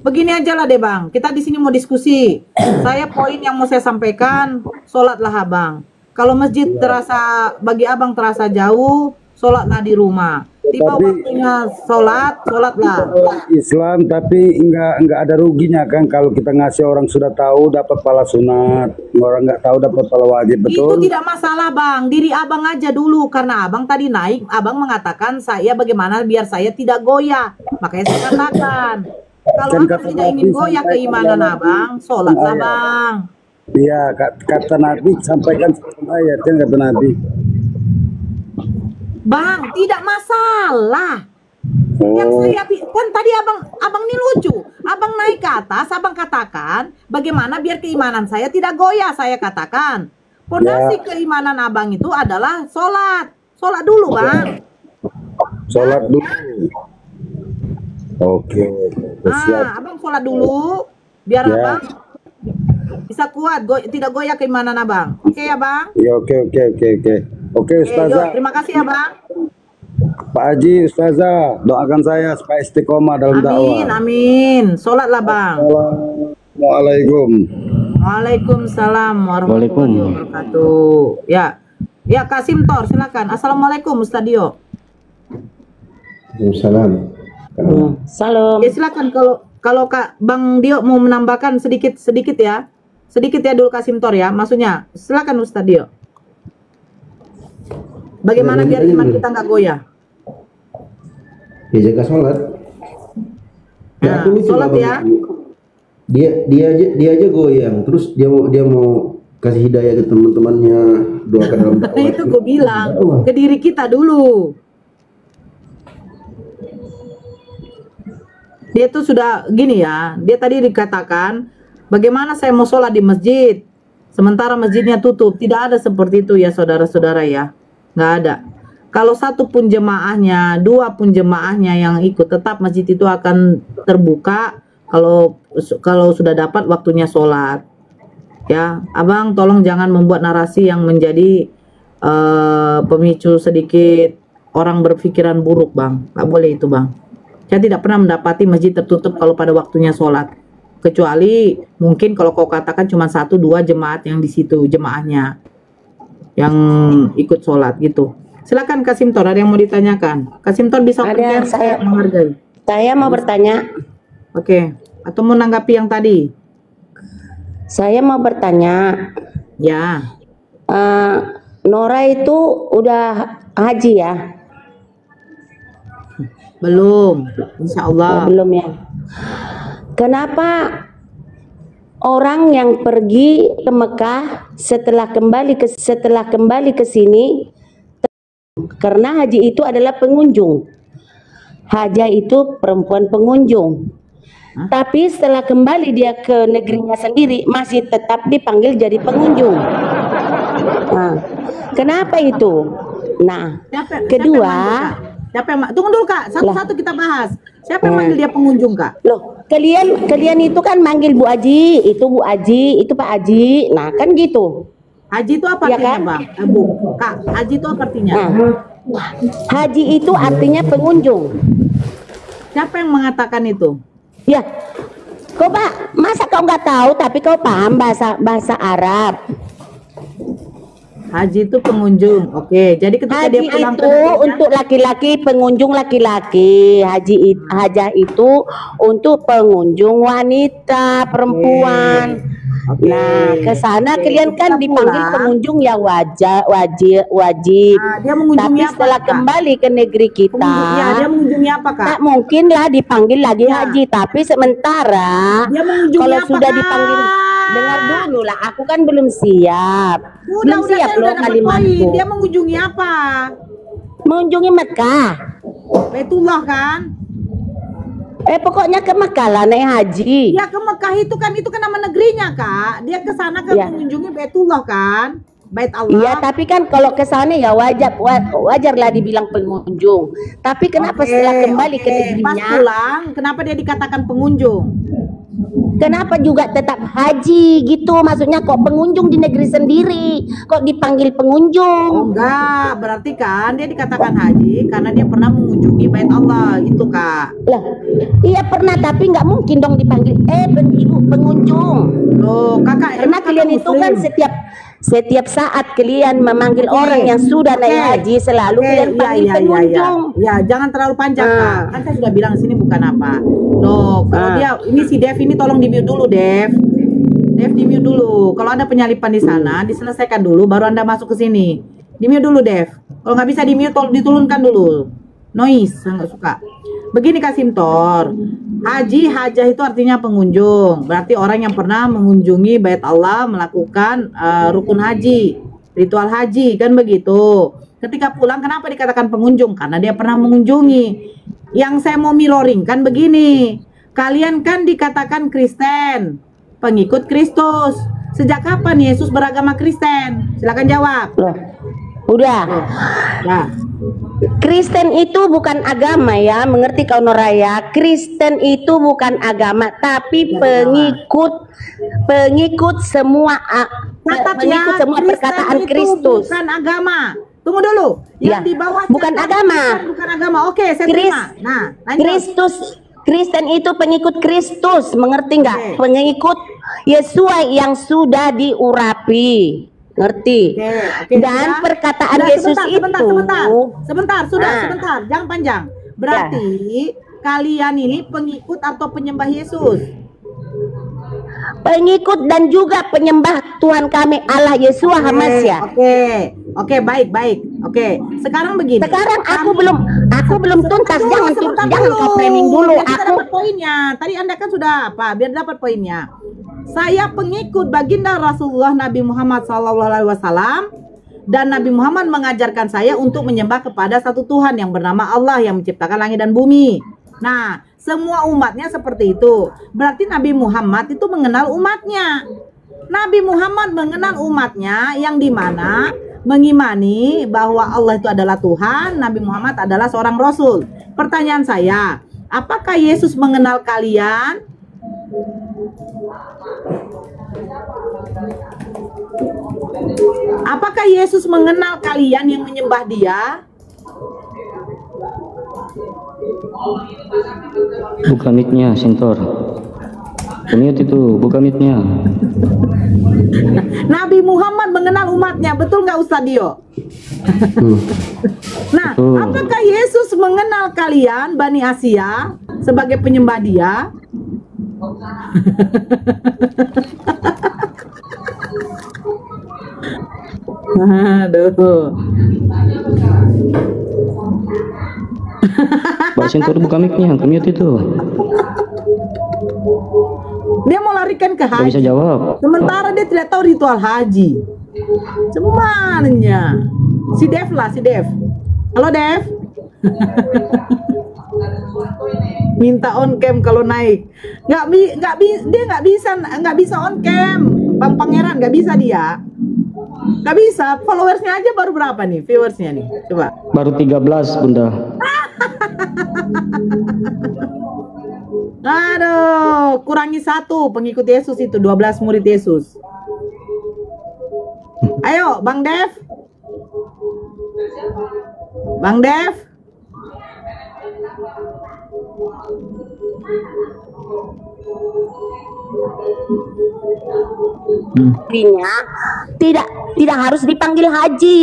Begini aja lah deh Bang, kita di sini mau diskusi. Saya poin yang mau saya sampaikan, sholatlah Abang. Kalau masjid terasa bagi Abang terasa jauh, sholatlah di rumah. Tiba waktunya sholatlah. Islam tapi enggak ada ruginya kan kalau kita ngasih orang sudah tahu dapat pahala sunat, orang nggak tahu dapat pahala wajib, betul? Itu tidak masalah Bang, diri Abang aja dulu karena Abang tadi naik, Abang mengatakan saya bagaimana biar saya tidak goyah, makanya saya katakan kalau Abang tidak ingin goyah keimanan Abang, sholatlah Bang. Iya, kata Nabi sampaikan ayat kan kata Nabi. Bang, tidak masalah. Yang saya kan tadi abang ini lucu. Abang naik ke atas, abang katakan bagaimana biar keimanan saya tidak goyah. Saya katakan fondasi keimanan abang itu adalah sholat. Sholat dulu Bang. Sholat dulu. Oke. Abang sholat dulu biar abang bisa kuat, tidak goyah keimanan abang. Oke ya Bang? Ya Oke, Ustazah. Terima kasih ya Bang. Pak Haji, Ustazah, doakan saya supaya istiqomah dalam dakwah. Amin. Sholatlah Bang. Assalamualaikum. Waalaikumsalam warahmatullahi wabarakatuh. Ya Kasim Tor, silakan. Assalamualaikum Ustadio. Waalaikumsalam. Salam. Ya silakan kalau Kak Bang Dio mau menambahkan sedikit ya. Sedikit ya dulu Kasim Tor ya. Maksudnya, silakan Ustadio. Bagaimana biar iman kita nggak goyah? Ya jaga sholat. Ya, sholat ya. Dia aja goyang, terus dia mau kasih hidayah ke teman-temannya, doakan dalam dakwah. Itu gue bilang ke diri kita dulu. Dia tuh sudah gini ya. Dia tadi dikatakan bagaimana saya mau sholat di masjid sementara masjidnya tutup. Tidak ada seperti itu ya saudara-saudara ya. Nggak ada. Kalau satu pun jemaahnya, dua pun jemaahnya yang ikut, tetap masjid itu akan terbuka kalau sudah dapat waktunya sholat. Ya, Abang tolong jangan membuat narasi yang menjadi pemicu sedikit orang berpikiran buruk Bang. Nggak boleh itu Bang. Saya tidak pernah mendapati masjid tertutup kalau pada waktunya sholat. Kecuali mungkin kalau kau katakan cuma 1-2 jemaat yang di situ jemaahnya yang ikut sholat gitu. Silakan Kasim Tor, ada yang mau ditanyakan? Kasim Tor bisa saya menghargai. Saya mau bertanya. Oke, atau mau menanggapi yang tadi? Saya mau bertanya. Ya. Nora itu udah haji ya? Belum, insya Allah. Belum ya. Kenapa orang yang pergi ke Mekah setelah kembali ke sini, karena haji itu adalah pengunjung, haja itu perempuan pengunjung, tapi setelah kembali dia ke negerinya sendiri masih tetap dipanggil jadi pengunjung. Nah, kenapa itu? Nah, kedua, tunggu dulu Kak, satu-satu kita bahas. Siapa yang manggil dia pengunjung Kak? Loh, kalian itu kan manggil Bu Aji, itu Bu Aji, itu Pak Aji. Nah, kan gitu. Haji itu apa artinya kan? Bang? Bu, Kak, haji itu apa artinya? Haji itu artinya pengunjung. Siapa yang mengatakan itu? Ya, kau Pak, masa kau nggak tahu tapi kau paham bahasa Arab? Haji itu pengunjung. Oke, jadi ketika haji dia pulang itu untuk laki-laki, pengunjung laki-laki. Hajah itu untuk pengunjung wanita, perempuan. Nah, ke sana kalian kan dipanggil pengunjung ya wajib. Dia mengunjungi tapi setelah kembali ke negeri kita, dia mengunjungi apa Kak? Tak mungkin lah dipanggil lagi haji. Tapi sementara kalau sudah dipanggil, dengar dulu lah, aku kan belum siap. Belum siap loh kalimatku. Dia mengunjungi apa? Mengunjungi Mekah. Baitullah kan? Pokoknya ke Mekah lah naik haji. Ya ke Mekah itu kan nama negerinya Kak. Dia ke sana kan mengunjungi Baitullah kan? Bait Allah. Iya, tapi kan kalau ke sana ya wajarlah dibilang pengunjung. Tapi kenapa setelah kembali ke negerinya pas pulang, kenapa dia dikatakan pengunjung? Kenapa juga tetap haji gitu? Maksudnya kok pengunjung di negeri sendiri, kok dipanggil pengunjung? Oh, enggak, berarti kan dia dikatakan haji karena dia pernah mengunjungi bait Allah, itu Kak. Lah, iya pernah, tapi nggak mungkin dong dipanggil ibu pengunjung. Loh, Kakak, karena kalian itu kan setiap saat kalian memanggil orang yang sudah naik haji selalu kalian panggil pengunjung. Ya, jangan terlalu panjang Kak. Kan saya sudah bilang sini bukan apa. Loh, kalau dia ini si Dev ini tolong di-mute dulu, Dev. Dev di-mute dulu. Kalau ada penyalipan di sana, diselesaikan dulu baru Anda masuk ke sini. Di-mute dulu, Dev. Kalau nggak bisa di-mute, tolong diturunkan dulu. Noise, saya nggak suka. Begini Kak Simtor, hajah itu artinya pengunjung. Berarti orang yang pernah mengunjungi bait Allah, melakukan rukun haji, ritual haji, kan begitu. Ketika pulang, kenapa dikatakan pengunjung? Karena dia pernah mengunjungi. Yang saya mau mirroring kan begini, kalian kan dikatakan Kristen, pengikut Kristus. Sejak kapan Yesus beragama Kristen? Silakan jawab. Udah. Nah. Kristen itu bukan agama ya, mengerti kau Noraya? Kristen itu bukan agama, tapi pengikut semua semua perkataan Kristus. Bukan agama. Tunggu dulu. Yang di bawah bukan agama. Bukan agama. Oke, saya terima. Nah, lanjut. Kristen itu pengikut Kristus, mengerti nggak? Pengikut Yesus yang sudah diurapi. Ngerti? Dan perkataan Yesus itu sebentar, jangan panjang. Berarti kalian ini pengikut atau penyembah Yesus? Pengikut dan juga penyembah Tuhan kami Allah Yesus Hamasya. Oke, baik. Oke, sekarang begini. Sekarang aku belum tuntas. Jangan kau framing dulu. Aku dapat poinnya. Tadi Anda kan sudah apa? Biar dapat poinnya. Saya pengikut baginda Rasulullah Nabi Muhammad SAW, dan Nabi Muhammad mengajarkan saya untuk menyembah kepada satu Tuhan yang bernama Allah yang menciptakan langit dan bumi. Nah, semua umatnya seperti itu. Berarti Nabi Muhammad itu mengenal umatnya. Nabi Muhammad mengenal umatnya yang dimana mengimani bahwa Allah itu adalah Tuhan, Nabi Muhammad adalah seorang Rasul. Pertanyaan saya, apakah Yesus mengenal kalian? Apakah Yesus mengenal kalian yang menyembah Dia? Buka mic-nya, Sintor. Mute itu, buka mic-nya. Nabi Muhammad mengenal umatnya, betul nggak Ustaz Dio? Nah, apakah Yesus mengenal kalian Bani Asia sebagai penyembah Dia? Aduh. Pak Sintor buka mic-nya, mute itu. Dia mau larikan ke haji. Bisa jawab. Sementara dia tidak tahu ritual haji. Semuanya. Si Dev lah, si Dev. Halo Dev. Minta on cam kalau naik. Dia nggak bisa on cam. Bang Pangeran nggak bisa dia. Nggak bisa. Followersnya aja baru berapa nih? Viewersnya nih. Coba. Baru 13 Bunda. Aduh, kurangi 1 pengikut Yesus itu, 12 murid Yesus. Ayo, Bang Dev. Bang Dev. Tidak harus dipanggil haji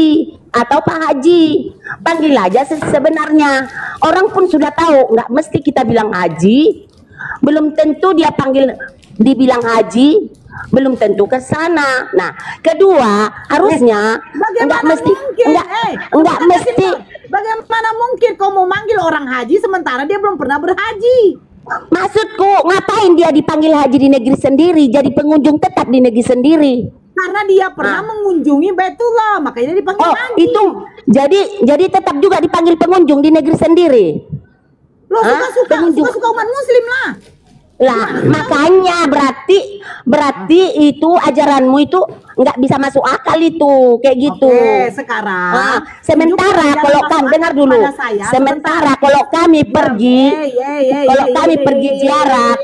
atau Pak Haji, panggil aja sebenarnya. Orang pun sudah tahu, nggak mesti kita bilang haji. Belum tentu dia dibilang haji, belum tentu ke sana. Nah, kedua harusnya nggak mesti. Bagaimana mungkin kau mau manggil orang haji sementara dia belum pernah berhaji? Maksudku, ngapain dia dipanggil haji di negeri sendiri, jadi pengunjung tetap di negeri sendiri? Karena dia pernah mengunjungi Baitullah, makanya dia dipanggil haji. Itu jadi tetap juga dipanggil pengunjung di negeri sendiri. Lo suka umat muslim lah. Makanya berarti itu ajaranmu itu nggak bisa masuk akal itu kayak gitu. Oke, sekarang sementara kalau kami dengar dulu, sementara kalau kami pergi ziarah,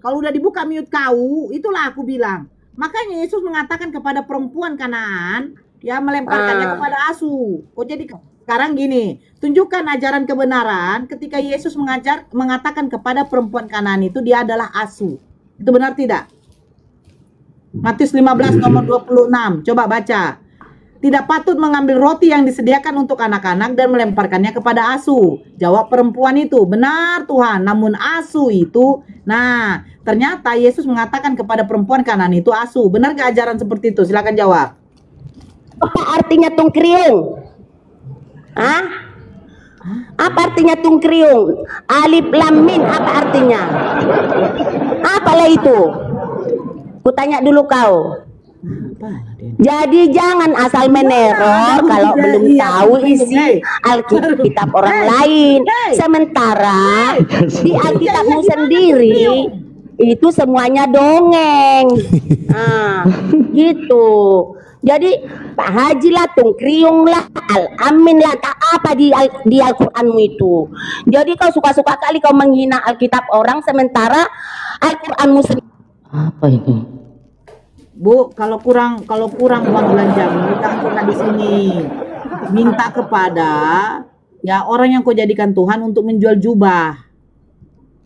Kalau udah dibuka mute kau, itulah aku bilang. Makanya Yesus mengatakan kepada perempuan Kanaan, ya melemparkannya kepada asu. Kok jadi sekarang gini, tunjukkan ajaran kebenaran ketika Yesus mengatakan kepada perempuan Kanaan itu dia adalah asu. Itu benar tidak? Matius 15 nomor 26. Coba baca. Tidak patut mengambil roti yang disediakan untuk anak-anak dan melemparkannya kepada asu. Jawab perempuan itu, benar Tuhan, namun asu itu, nah ternyata Yesus mengatakan kepada perempuan Kanaan itu asu. Benar gak ajaran seperti itu? Silakan jawab. Apa artinya tungkriung? Hah? Apa artinya tungkriung? Alif lam mim apa artinya? Apalah itu? Kutanya dulu kau. Jadi jangan asal meneror kalau belum tahu isi Alkitab orang lain. Sementara di Alkitabmu sendiri itu semuanya dongeng. Nah, gitu. Jadi Pak Haji lah, tungkriung lah, al-amin lah, apa di Al-Quranmu itu. Jadi kau suka-suka kali kau menghina Alkitab orang sementara Al-Quranmu sendiri. Apa ini? Bu, kalau kurang uang belanjamu, jangan di sini. Minta kepada ya orang yang kau jadikan Tuhan untuk menjual jubah.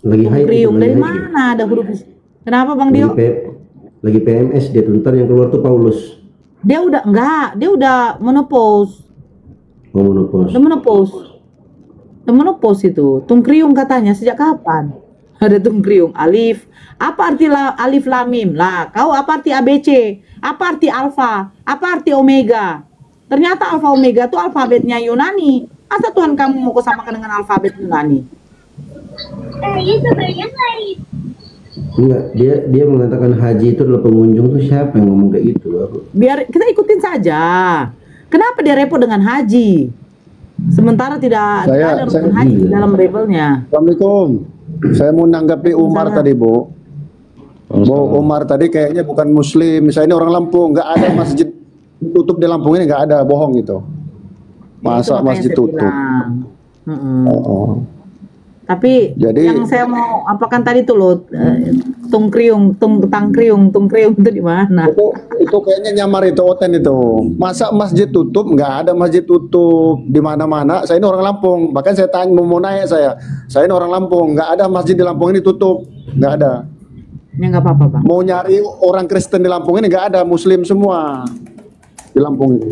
Tungkriung dari mana ada huruf? Kenapa Bang Dio? Lagi PMS dia, ntar yang keluar tuh Paulus. Dia udah dia udah menopause. Oh, menopause. Udah menopause itu. Tungkriung katanya sejak kapan? Ada tungkriung, alif. Apa arti alif lam mim? Lah, kau apa arti ABC? Apa arti alfa? Apa arti omega? Ternyata alfa omega itu alfabetnya Yunani. Masa Tuhan kamu mau samakan dengan alfabet Yunani? Enggak, dia mengatakan haji itu adalah pengunjung tuh siapa yang ngomong kayak gitu? Biar kita ikutin saja. Kenapa dia repot dengan haji? Sementara tidak ada rukun haji dalam Bible-nya. Assalamualaikum. Saya mau nanggapi Umar tadi, Bu. Umar tadi kayaknya bukan Muslim. Misalnya ini orang Lampung, nggak ada masjid tutup di Lampung ini, nggak ada, bohong itu. Masa masjid tutup? Tapi jadi, yang saya mau apakan tadi tuh loh, tungkriung itu di mana? Itu kayaknya nyamar itu, oten itu. Masa masjid tutup? Nggak ada masjid tutup di mana-mana. Saya ini orang Lampung, bahkan saya tanya mau nanya saya ini orang Lampung, nggak ada masjid di Lampung ini tutup, nggak ada. Ya nggak apa-apa, Bang. Mau nyari orang Kristen di Lampung ini nggak ada, Muslim semua di Lampung ini.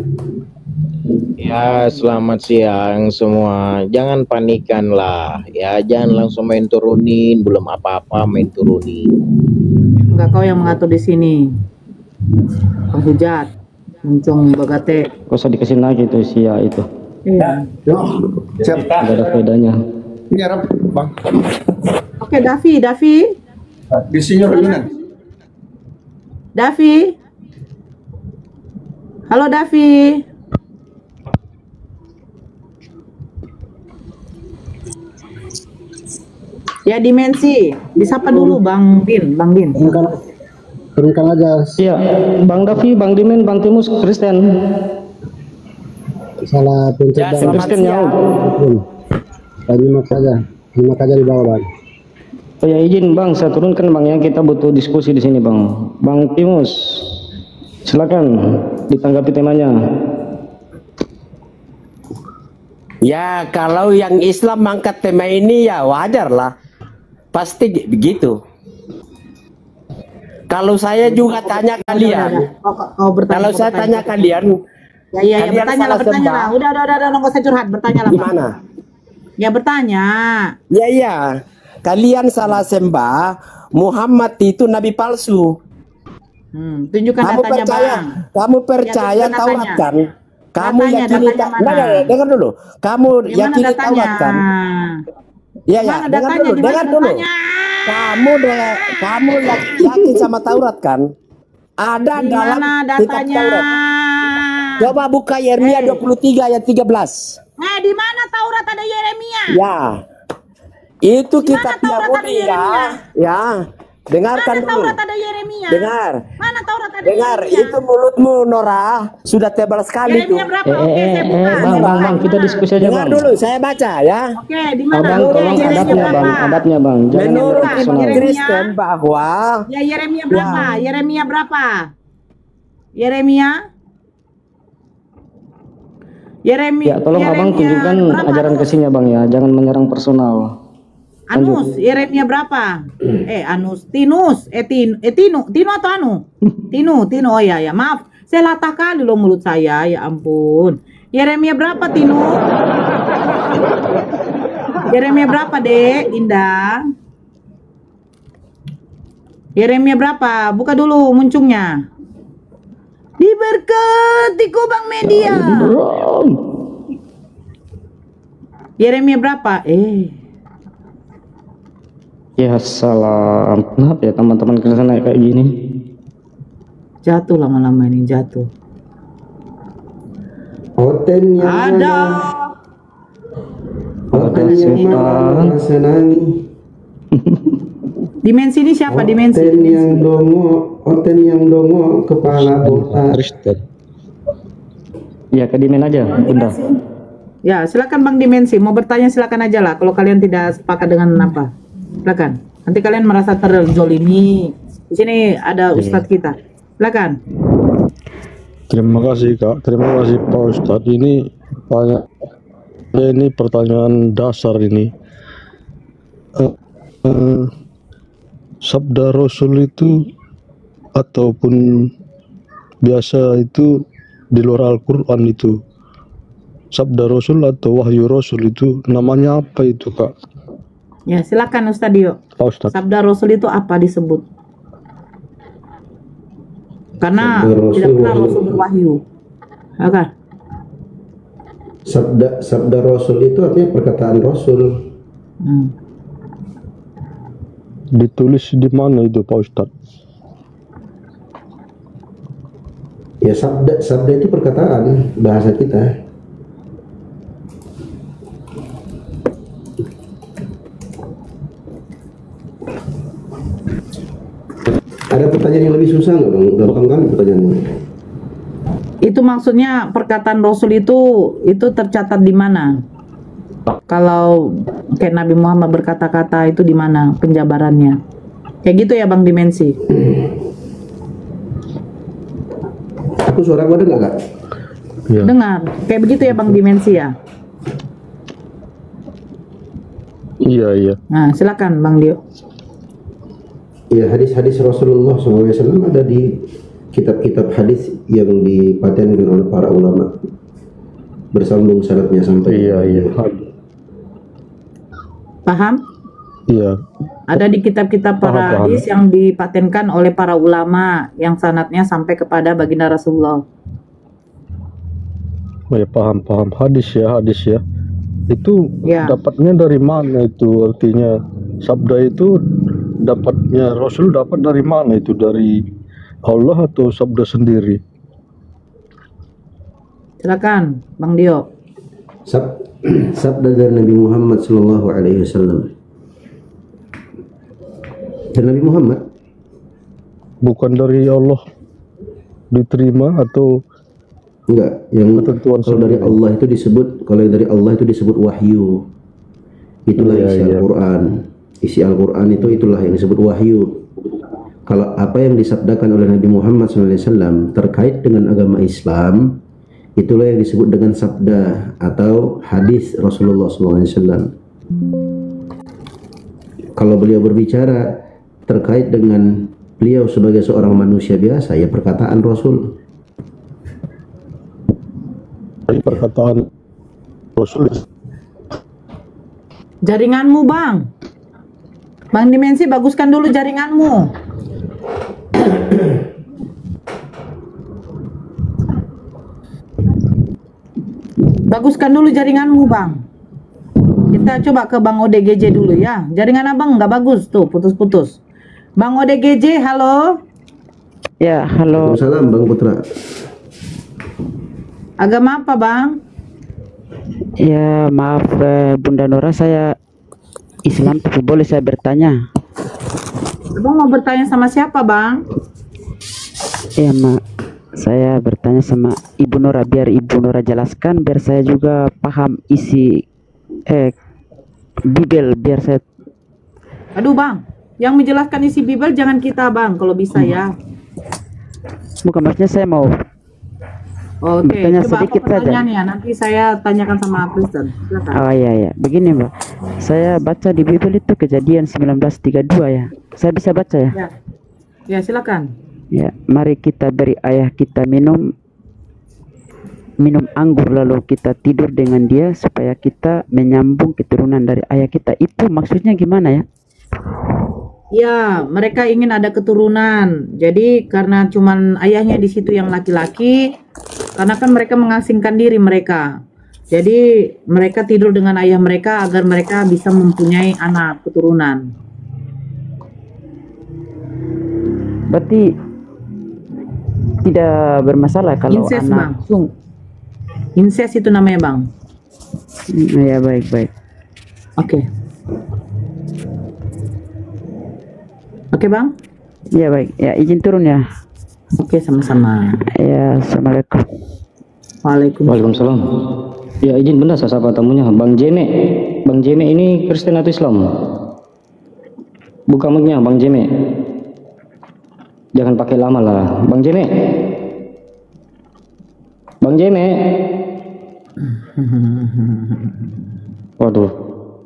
Ya, selamat siang semua. Jangan panikan lah. Ya, jangan langsung main turunin. Belum apa-apa main turunin. Enggak, kau yang mengatur di sini. Penghujat, muncung bagate. Kok usah dikasih lagi tuh sia itu. Iya. Siap. Nggak ada bedanya. Ini Arab, Bang. Oke, Davi. Di senior Yunan. Davi. Halo, Davi. Ya, dimensi. Disapa dulu Bang Din. Turunkan aja. Iya, Bang Davi, Bang Dimen, Bang Timus, Kristen. Salah pencet ya, Kristen nyaut. Nyimak saja di bawah, Bang. Oh ya, izin Bang, saya turunkan Bang ya, kita butuh diskusi di sini Bang. Bang Timus, silakan ditanggapi temanya. Ya, kalau yang Islam mengangkat tema ini ya wajar lah. Pasti begitu. Kalau saya juga tanya kalian, kalau saya tanya kalian, ya bertanya lah. Udah, nggak usah curhat, bertanya lah. Gimana? Ya bertanya. Ya, kalian salah sembah Muhammad itu nabi palsu. Tunjukkan kamu datanya, percaya, Bang. Kamu percaya Taurat kan? Kamu yakini dengar dulu. Kamu yakini Taurat kan? Ya, dengar dulu. Kamu yakin sama Taurat kan? Ada dalam kitab Taurat. Coba buka Yeremia 23 ayat 13. Di mana Taurat ada Yeremia? Ya. Itu kitab Yahudi ya. Ya. Dengarkan Mana dulu. Taurat ada Yeremia? Dengar. Mana Taurat ada Dengar, Yeremia? itu mulutmu Nora sudah tebal sekali tuh. Yeremia berapa? Oke, saya buka. Bang, kita diskusi aja Dengar bang. dulu, saya baca ya. Oke, di mana? Abang tolong adabnya bang, adabnya bang. Jangan Menurut personal. Imam Kristen bahwa Ya Yeremia berapa? Yeremia berapa? Yeremia? Ya tolong abang tunjukkan ajaran kasihnya bang ya, jangan menyerang personal. Anus, Yeremia berapa? Tinus atau Anu? Tinu, oh ya, maaf, saya latah kali loh mulut saya, ya ampun. Yeremia berapa, Tinu? Yeremia berapa, Dek, Indah? Yeremia berapa? Buka dulu muncungnya. Diberkatiku Bang Media. Yeremia berapa? Ya salam. Kenapa ya teman-teman ke sana kayak gini? Jatuh lama-lama ini jatuh. Hotel yang ada. Hotel yang mana senangi. Dimensi ini siapa? Dimensi. Hotel yang dongo kepala botak. Ya ke dimen aja, Bunda. Ya silakan Bang Dimensi. Mau bertanya silakan aja lah. Kalau kalian tidak sepakat dengan apa? Silakan. Nanti kalian merasa terzolimi. Di sini ada Ustadz kita. Silakan. Terima kasih Kak. Terima kasih Pak Ustadz. Ini pertanyaan dasar ini. Sabda Rasul itu ataupun biasa itu di luar Al-Quran itu, Sabda Rasul atau Wahyu Rasul itu namanya apa itu Kak? Ya silakan Ustadz Dio. Sabda Rasul itu apa disebut? Karena tidak pernah Rasul berwahyu. Oke. Sabda Rasul itu artinya perkataan Rasul. Ditulis di mana itu Pak Ustadz? Ya sabda itu perkataan bahasa kita. Ada pertanyaan yang lebih susah nggak Bang? Gampang kan pertanyaannya? Itu maksudnya perkataan Rasul itu tercatat di mana? Kalau kayak Nabi Muhammad berkata-kata itu di mana penjabarannya? Kayak gitu ya Bang Dimensi? Aku suara gua dengar nggak? Ya. Dengar. Kayak begitu ya Bang Dimensi ya? Iya. Nah silakan Bang Dio. Ya, hadis-hadis Rasulullah SAW ada di kitab-kitab hadis yang dipatenkan oleh para ulama, bersambung sanadnya sampai. Iya. Paham? Iya. Ada di kitab-kitab para hadis yang dipatenkan oleh para ulama yang sanadnya sampai kepada baginda Rasulullah. Ya paham hadis ya. Itu dapatnya dari mana itu? Artinya sabda itu dapatnya Rasul dapat dari mana itu? Dari Allah atau sabda sendiri? Silakan Bang Dio. Sabda dari Nabi Muhammad SAW. Dan Nabi Muhammad bukan dari Allah diterima atau enggak? Yang kalau dari Allah itu disebut, kalau dari Allah itu disebut wahyu. Itulah isi Al-Quran. Isi Al-Quran itulah yang disebut wahyu. Kalau apa yang disabdakan oleh Nabi Muhammad SAW terkait dengan agama Islam, itulah yang disebut dengan sabda atau hadis Rasulullah SAW. Kalau beliau berbicara terkait dengan beliau sebagai seorang manusia biasa, ya perkataan Rasul. Perkataan Rasul. Jaringanmu Bang. Bang Dimensi, baguskan dulu jaringanmu. Baguskan dulu jaringanmu Bang. Kita coba ke Bang ODGJ dulu ya. Jaringan Abang nggak bagus tuh, putus-putus. Bang ODGJ, halo. Ya, halo. Salam Bang Putra. Agama apa Bang? Ya maaf Bunda Nora, saya Islam, tapi boleh saya bertanya? Abang mau bertanya sama siapa, Bang? Ya, Mak. Saya bertanya sama Ibu Nora, biar Ibu Nora jelaskan, biar saya juga paham isi Bibel, biar saya... Aduh, Bang. Yang menjelaskan isi Bibel jangan kita, Bang, kalau bisa ya. Bukan, maksudnya saya mau bertanya sedikit saja. Ya, nanti saya tanyakan sama Kristen. Silakan. Oh iya, begini Mbak, saya baca di Bibel itu Kejadian 19:32 ya. Saya bisa baca ya? Ya, silakan. Ya, mari kita beri ayah kita minum anggur, lalu kita tidur dengan dia supaya kita menyambung keturunan dari ayah kita. Itu maksudnya gimana ya? Ya, mereka ingin ada keturunan. Jadi karena cuman ayahnya di situ yang laki-laki, karena kan mereka mengasingkan diri mereka. Jadi mereka tidur dengan ayah mereka agar mereka bisa mempunyai anak keturunan. Berarti tidak bermasalah kalau incest, anak. Bang. Incest itu namanya, Bang. Ya, baik. Oke. Oke, Bang? Ya, baik. Ya, izin turun ya. Oke, sama-sama. Ya, assalamualaikum. Waalaikumsalam. Ya, izin benar saya sapa tamunya. Bang Jeme. Bang Jeme ini Kristen atau Islam? Buka mic-nya, Bang Jeme. Jangan pakai lama lah. Bang Jeme. Bang Jeme. Waduh.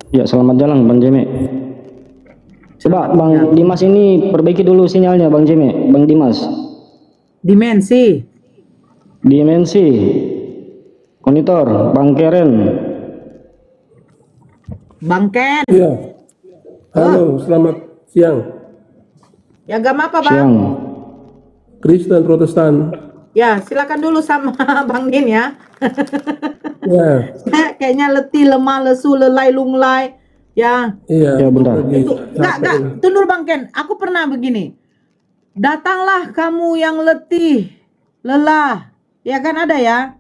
Ya, selamat jalan Bang Jeme. Coba Bang Dimas ini perbaiki dulu sinyalnya, Bang Jeme. Bang Dimas. Dimensi. Monitor, Bang Keren. Bang Ken. Iya. Halo, selamat siang. Ya, agama apa, Bang? Siang. Kristen Protestan. Ya, silakan dulu sama Bang Din ya. Ya. Kayaknya letih, lemah, lesu, lelai, lunglai. Ya. Iya. Ya, bentar. Enggak, tunduk Bang Ken. Aku pernah begini. Datanglah kamu yang letih, lelah. Ya kan ada ya?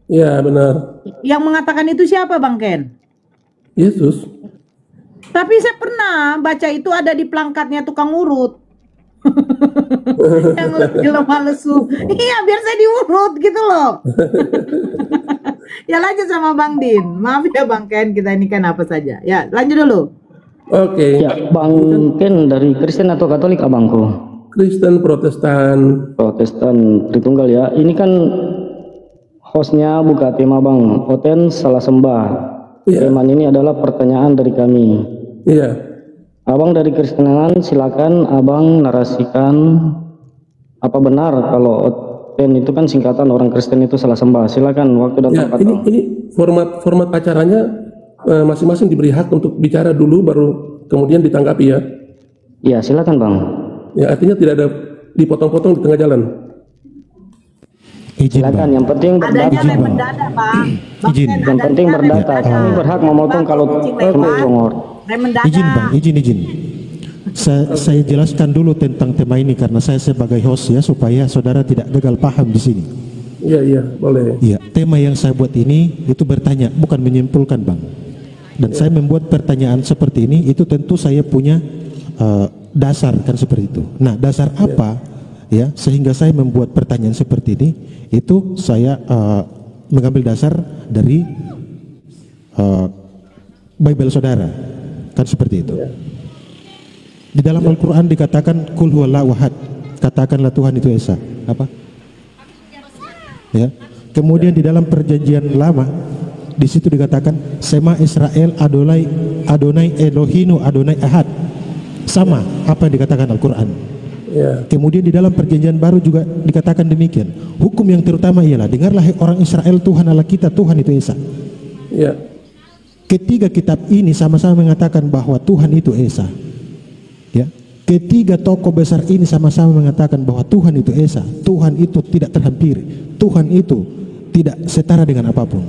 Iya, benar. Yang mengatakan itu siapa, Bang Ken? Yesus. Tapi saya pernah baca itu ada di pelangkatnya tukang urut. Yang letih, lemah, lesu. Iya, biar saya diurut gitu loh. Ya, lanjut sama Bang Din. Maaf ya Bang Ken, kita ini kan apa saja. Ya, lanjut dulu. Oke. Ya, Bang Ken dari Kristen atau Katolik abangku? Kristen Protestan. Protestan Tritunggal ya. Ini kan hostnya buka tema Bang, Oten salah sembah. Tema ini adalah pertanyaan dari kami. Iya. Abang dari Kristenan, silakan Abang narasikan apa benar kalau Oten itu kan singkatan orang Kristen itu salah sembah. Silakan waktu dan tempat. Ini format acaranya masing-masing diberi hak untuk bicara dulu baru kemudian ditanggapi ya. Iya, silakan Bang. Ya, artinya tidak ada dipotong-potong di tengah jalan. Silakan, yang penting berdata. Yang penting berdata. Kami berhak memotong kalau congor. Izin. Saya jelaskan dulu tentang tema ini karena saya sebagai host ya, supaya saudara tidak gagal paham di sini. Iya, boleh. Iya, tema yang saya buat ini itu bertanya, bukan menyimpulkan Bang. Dan saya membuat pertanyaan seperti ini itu tentu saya punya dasar kan seperti itu. Nah, dasar apa ya sehingga saya membuat pertanyaan seperti ini? Itu saya mengambil dasar dari Bible saudara, kan seperti itu. Di dalam Al-Quran dikatakan Qul huwallahu ahad, katakanlah Tuhan itu esa. Apa? Ya. Kemudian di dalam perjanjian lama di situ dikatakan Sema Israel Adonai Elohinu Adonai Ahad. Sama apa yang dikatakan Al-Quran. Kemudian di dalam perjanjian baru juga dikatakan demikian. Hukum yang terutama ialah dengarlah orang Israel, Tuhan Allah kita, Tuhan itu Esa. Ketiga kitab ini sama-sama mengatakan bahwa Tuhan itu Esa. Ya. Ketiga tokoh besar ini sama-sama mengatakan bahwa Tuhan itu Esa. Tuhan itu tidak terhampiri. Tuhan itu tidak setara dengan apapun.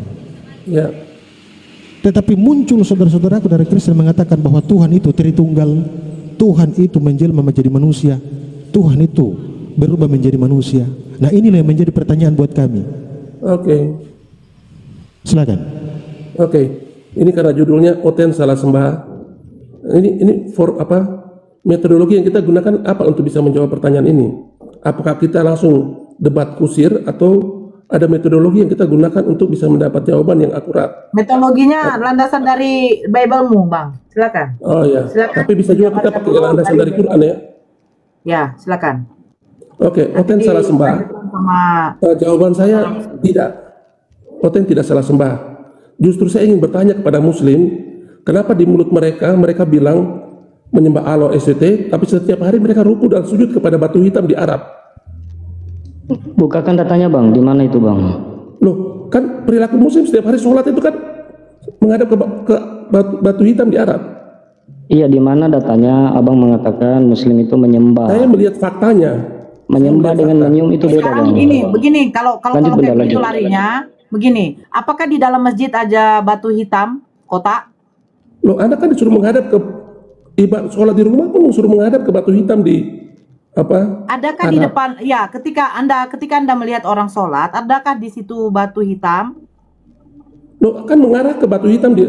Tetapi muncul saudara-saudaraku dari Kristen mengatakan bahwa Tuhan itu Tritunggal. Tuhan itu menjelma menjadi manusia. Tuhan itu berubah menjadi manusia. Nah, inilah yang menjadi pertanyaan buat kami. Silakan. Ini karena judulnya Oten salah sembah. Ini for apa? metodologi yang kita gunakan apa untuk bisa menjawab pertanyaan ini? Apakah kita langsung debat kusir atau ada metodologi yang kita gunakan untuk bisa mendapat jawaban yang akurat? Metodologinya landasan dari Bible-mu, Bang. Silakan. Oh ya. Silakan. Tapi bisa juga kita pakai landasan dari Quran ya? Ya, silakan. Oke, Oten salah sembah. Jawaban saya tidak. Oten tidak salah sembah. Justru saya ingin bertanya kepada Muslim, kenapa di mulut mereka bilang menyembah Allah SCT, tapi setiap hari mereka ruku dan sujud kepada batu hitam di Arab? Bukakan datanya Bang, di mana itu Bang? Loh, kan perilaku Muslim setiap hari sholat itu kan menghadap ke batu hitam di Arab. Iya, di mana datanya Abang mengatakan Muslim itu menyembah? Saya melihat faktanya. Menyembah dengan menyium itu beda Bang. Begini, kalau kayak gitu larinya, begini, apakah di dalam masjid aja batu hitam, kotak? Loh, Anda kan disuruh menghadap ke ibadah sholat di rumah pun suruh menghadap ke batu hitam di apa? Adakah di depan? Ya, ketika anda melihat orang sholat, adakah di situ batu hitam? Loh, kan mengarah ke batu hitam di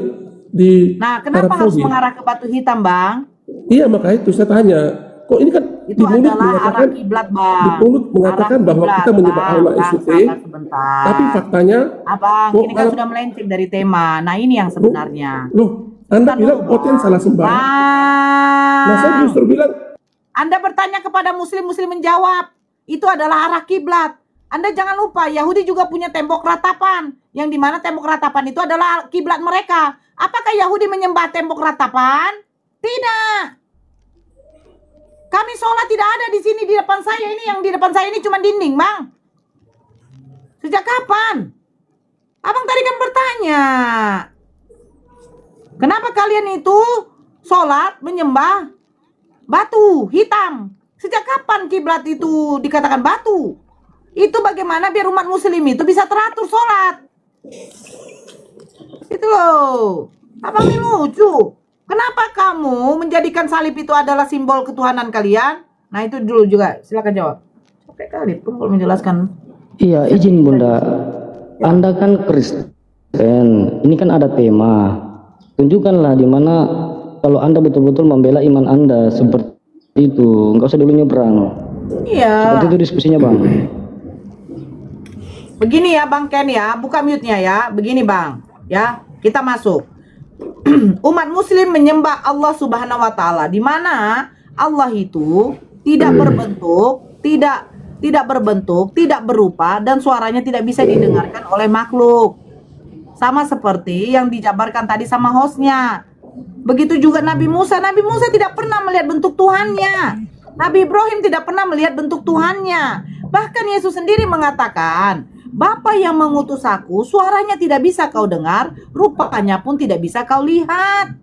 Nah, kenapa harus mengarah ke batu hitam, Bang? Iya, maka itu saya tanya. Kok ini kan itu di mulut adalah mengatakan, kiblat, Bang. di mulut mengatakan bahwa kita menyembah Allah SCT, tapi faktanya, Abang, ini kan sudah melenceng dari tema. Nah, ini yang sebenarnya. Loh, Anda bilang Oten salah sembah. Nah, saya justru bilang, Anda bertanya kepada Muslim menjawab. Itu adalah arah kiblat. Anda jangan lupa, Yahudi juga punya tembok ratapan. Yang dimana tembok ratapan itu adalah kiblat mereka. Apakah Yahudi menyembah tembok ratapan? Tidak. Kami sholat tidak ada di sini di depan saya. Ini yang di depan saya ini cuma dinding, Bang. Sejak kapan? Abang tadi kan bertanya. Kenapa kalian itu sholat menyembah batu hitam? Sejak kapan kiblat itu dikatakan batu? Itu bagaimana biar umat Muslim itu bisa teratur sholat? Itu loh. Abang ini lucu. Kenapa kamu menjadikan salib itu adalah simbol ketuhanan kalian? Nah, itu dulu juga. Silakan jawab. Sampai kali pun kalau menjelaskan. Iya, izin Bunda. Anda kan Kristen. Ini kan ada tema. Tunjukkanlah di mana kalau Anda betul-betul membela iman Anda seperti itu. Enggak usah dulu nyebrang. Iya. Seperti itu diskusinya, Bang. Begini ya, Bang Ken ya. Buka mute-nya ya. Begini, Bang. Ya, kita masuk. Umat Muslim menyembah Allah Subhanahu wa Ta'ala, di mana Allah itu tidak berbentuk, tidak berupa, dan suaranya tidak bisa didengarkan oleh makhluk. Sama seperti yang dijabarkan tadi sama hostnya. Begitu juga Nabi Musa tidak pernah melihat bentuk Tuhannya. Nabi Ibrahim tidak pernah melihat bentuk Tuhannya. Bahkan Yesus sendiri mengatakan, Bapa yang mengutus aku, suaranya tidak bisa kau dengar, rupanya pun tidak bisa kau lihat.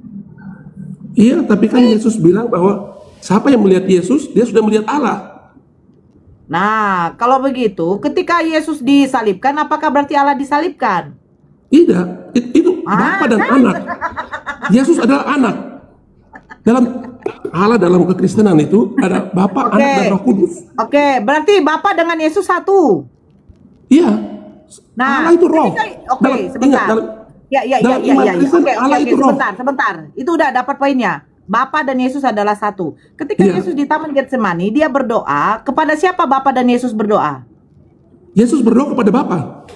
Iya, tapi kan Yesus bilang bahwa siapa yang melihat Yesus, dia sudah melihat Allah. Nah, kalau begitu, ketika Yesus disalibkan, apakah berarti Allah disalibkan? Tidak, itu Bapa dan anak. Yesus adalah anak. Dalam kekristenan itu ada Bapa, Anak, dan Roh Kudus. Oke, berarti Bapa dengan Yesus satu. Iya. Nah, Allah itu roh. Oke, sebentar. Sebentar. Itu udah dapat poinnya. Bapa dan Yesus adalah satu. Ketika Yesus di Taman Getsemani, dia berdoa. Kepada siapa Bapa dan Yesus berdoa? Yesus berdoa kepada Bapa.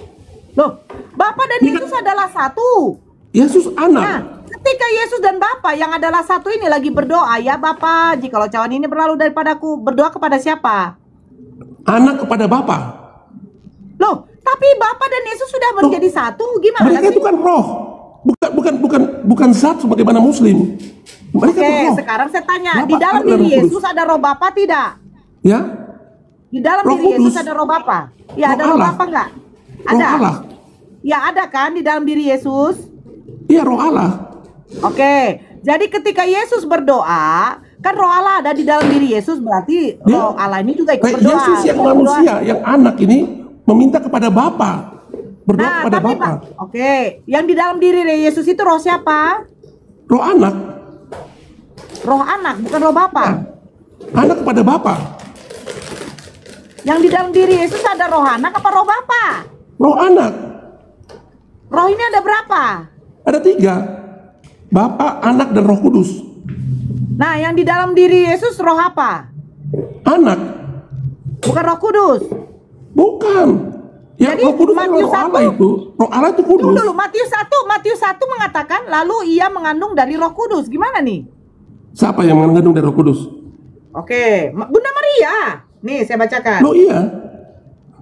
Loh, Bapa dan Yesus adalah satu. Yesus anak. Nah, ketika Yesus dan Bapa yang adalah satu ini lagi berdoa, ya Bapa, jikalau cawan ini berlalu daripadaku, berdoa kepada siapa? Anak kepada Bapa. Loh, tapi Bapa dan Yesus sudah menjadi satu, gimana? Mereka itu kan roh, bukan zat sebagaimana Muslim. Mereka roh. Sekarang saya tanya, Bapa, di dalam diri Yesus ada roh Bapa tidak? Ya. Di dalam roh diri Yesus ada roh Bapa? Ya, ada roh Bapa enggak? Ada. Roh Allah. Ya, ada kan di dalam diri Yesus? Iya, roh Allah. Oke, jadi ketika Yesus berdoa, kan roh Allah ada di dalam diri Yesus, berarti roh Allah ini juga ikut berdoa. Yesus yang manusia, yang anak ini meminta kepada Bapa, berdoa kepada Bapa. Oke, yang di dalam diri Yesus itu roh siapa? Roh anak. Roh anak, bukan roh Bapa. Anak kepada Bapa. Yang di dalam diri Yesus ada roh anak apa roh Bapa? Roh anak. Roh ini ada berapa? Ada 3. Bapa, Anak, dan Roh Kudus. Nah, yang di dalam diri Yesus roh apa? Anak. Bukan Roh Kudus. Bukan. Ya, jadi Roh Kudus Matius roh Allah itu. Roh Allah itu kudus. Dulu Matius 1 mengatakan lalu ia mengandung dari Roh Kudus. Gimana nih? Siapa yang mengandung dari Roh Kudus? Oke, Bunda Maria. Nih saya bacakan. Loh iya.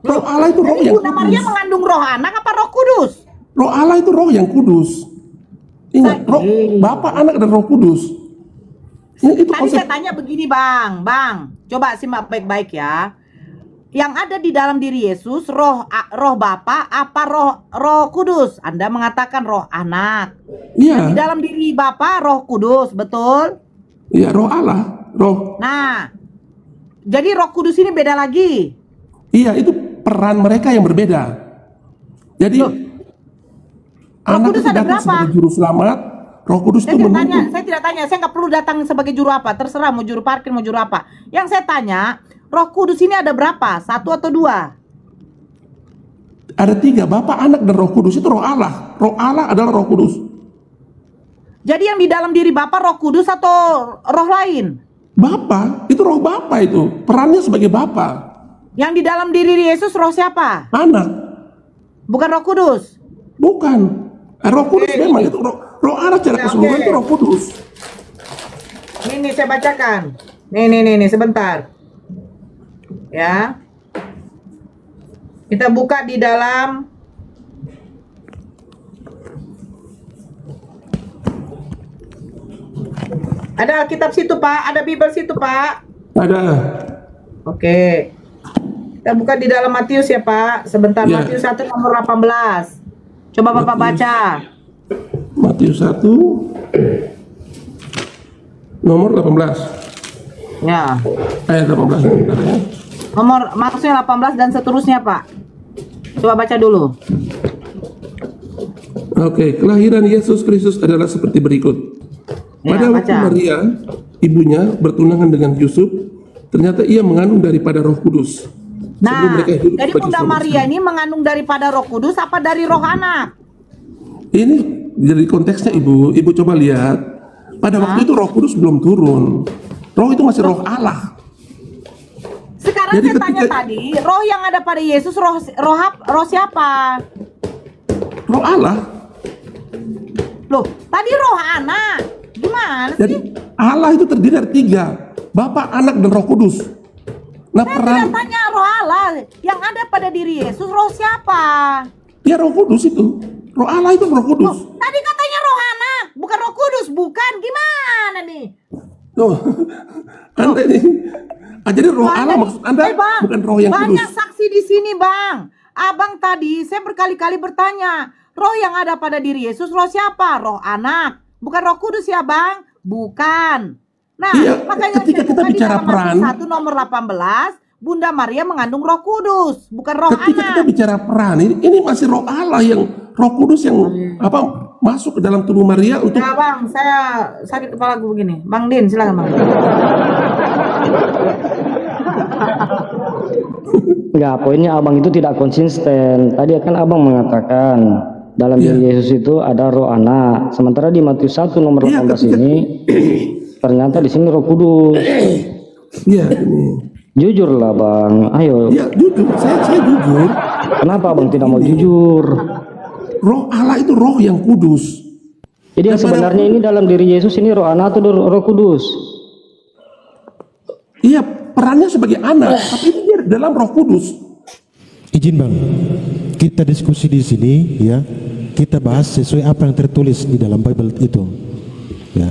Roh Allah itu roh yang Bunda kudus. Maria mengandung roh anak apa Roh Kudus? Roh Allah itu roh yang kudus. Ingat, roh Bapa, Anak, dan Roh Kudus. Tadi saya tanya begini Bang, coba simak baik-baik ya. Yang ada di dalam diri Yesus roh Bapa apa roh Kudus? Anda mengatakan roh anak. Iya. Di dalam diri Bapa roh Kudus, betul? Iya, roh Allah, roh. Nah, jadi Roh Kudus ini beda lagi. Iya, itu peran mereka yang berbeda. Jadi Roh Kudus ada berapa? Sebagai juru selamat, Roh Kudus itu menuntun. Saya tidak tanya, saya nggak perlu datang sebagai juru apa, terserah mau juru parkir mau juru apa. Yang saya tanya, Roh Kudus ini ada berapa? 1 atau 2? Ada 3, Bapa, Anak, dan Roh Kudus. Itu roh Allah. Roh Allah adalah Roh Kudus. Jadi yang di dalam diri Bapa Roh Kudus atau roh lain? Bapa, itu roh Bapa itu. Perannya sebagai Bapa. Yang di dalam diri Yesus roh siapa? Anak. Bukan Roh Kudus? Bukan. Roh Kudus memang itu roh Allah secara keseluruhan itu Roh Kudus. Ini saya bacakan. Nih sebentar. Ya. Kita buka di dalam ada Alkitab situ Pak, ada Bible situ Pak. Ada. Oke. Kita buka di dalam Matius ya Pak. Sebentar, ya. Matius 1 nomor 18. Coba Bapak baca. Matius 1 nomor 18. Ya. Ayat 18. Nomor maksudnya 18 dan seterusnya Pak. Coba baca dulu. Oke, kelahiran Yesus Kristus adalah seperti berikut. Pada waktu Maria, ibunya bertunangan dengan Yusuf, ternyata ia mengandung daripada Roh Kudus. Nah, jadi Bunda Maria ini mengandung daripada Roh Kudus apa dari roh anak? Ini jadi konteksnya Ibu coba lihat. Pada waktu itu Roh Kudus belum turun. Roh itu masih roh Allah. Sekarang jadi saya tanya tadi, roh yang ada pada Yesus roh siapa? Roh Allah. Loh, tadi roh anak. Gimana sih? Jadi Allah itu terdiri dari 3, Bapa, Anak, dan Roh Kudus. Nah, saya tidak tanya roh Allah. Yang ada pada diri Yesus roh siapa? Ya Roh Kudus itu. Roh Allah itu Roh Kudus. Loh, tadi katanya roh anak, bukan Roh Kudus, bukan? Gimana nih? Tuh, Anda ini. Jadi roh Allah maksud Anda bang, bukan roh yang kudus. Banyak saksi di sini Bang. Abang tadi saya berkali-kali bertanya, roh yang ada pada diri Yesus roh siapa? Roh anak. Bukan Roh Kudus ya Bang? Bukan. Nah, iya, makanya ketika kita bicara peran 1 nomor 18, Bunda Maria mengandung Roh Kudus, bukan roh ketika anak. Kita bicara peran, ini masih roh Allah yang Roh Kudus yang masuk ke dalam tubuh Maria untuk. Ya Bang, saya sakit kepala gue begini. Bang Din, silakan Bang. Enggak, poinnya abang itu tidak konsisten. Tadi kan abang mengatakan dalam diri Yesus itu ada roh anak. Sementara di Matius 1 nomor 18 ini ternyata di sini Roh Kudus. Iya. Jujurlah Bang, ayo. Ya jujur, saya jujur. Kenapa Abang tidak mau jujur? Roh Allah itu roh yang kudus. Jadi yang sebenarnya ini dalam diri Yesus ini roh anak atau Roh Kudus? Iya, perannya sebagai anak, tapi dia dalam Roh Kudus. Izin Bang, kita diskusi di sini ya. Kita bahas sesuai apa yang tertulis di dalam Bible itu. Ya.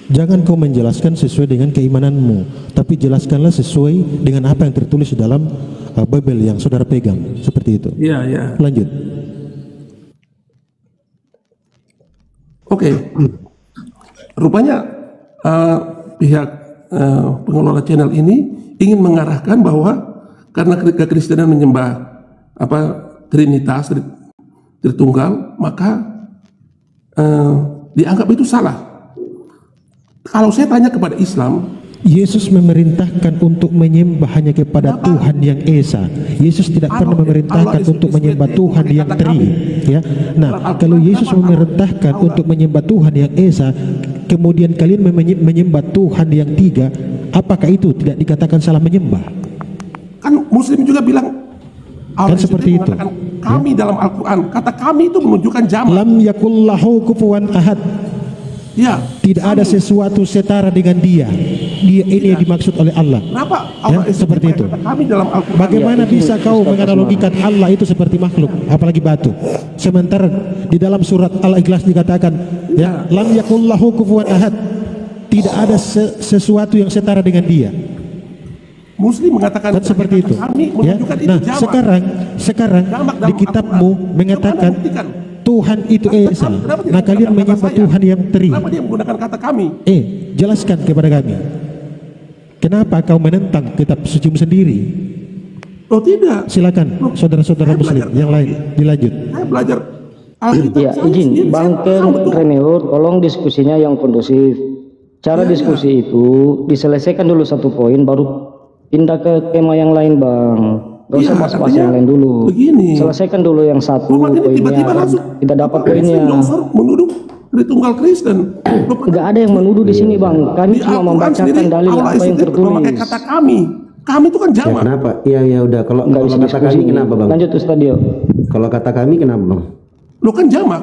Jangan kau menjelaskan sesuai dengan keimananmu, tapi jelaskanlah sesuai dengan apa yang tertulis di dalam Bible yang saudara pegang, seperti itu. Iya, iya. Lanjut. Oke. Rupanya pihak pengelola channel ini ingin mengarahkan bahwa karena kekristenan menyembah Trinitas, Tritunggal, maka dianggap itu salah. Kalau saya tanya kepada Islam, Yesus memerintahkan untuk menyembah hanya kepada Tuhan yang Esa. Yesus tidak pernah memerintahkan untuk menyembah Tuhan yang Tri. Ya. Nah, kalau Yesus memerintahkan untuk menyembah Tuhan yang Esa, kemudian kalian menyembah Tuhan yang tiga, apakah itu tidak dikatakan salah menyembah? Kan Muslim juga bilang, kan seperti itu. Kami dalam Al-Quran, kata kami itu menunjukkan jamak. Lam yakullahu kufuwan ahad. Ya. Tidak ada sesuatu setara dengan dia. Dia ini yang dimaksud oleh Allah. Kenapa Allah seperti itu? Kami dalam Al-Quran. Bagaimana bisa kau menganalogikan Allah itu seperti makhluk, apalagi batu? Sementara di dalam surat Al-Ikhlas dikatakan, ya, lam yakullahu kufuwan ahad. Tidak ada sesuatu yang setara dengan dia. Muslim mengatakan seperti itu. Kami menunjukkan itu jamak. Sekarang di kitabmu mengatakan Tuhan itu Esa. Nah, kalian menyembah Tuhan yang teri. Kenapa dia menggunakan kata kami? Jelaskan kepada kami. Kenapa kau menentang kitab sucimu sendiri? Oh tidak. Silakan saudara-saudara Muslim yang lain dilanjut. Saya belajar Alkitab. Ya, izin Bang Remeur, tolong diskusinya yang kondusif. Cara diskusi itu diselesaikan dulu satu poin, baru pindah ke tema yang lain, Bang. Gak usah bahas-bahas yang lain dulu. Begini. Selesaikan dulu yang satu poinnya. Tidak dapat poinnya. Menuduh Tritunggal Kristen. Gak ada yang menuduh di sini, Bang. Kami cuma membacakan dalil apa yang tertulis. Kata kami itu kan jamak. Kenapa? Iya udah. Kalau kata kami kenapa, Bang? Lanjut Ustadio. Kalau kata kami kenapa, Bang? Lo kan jamak.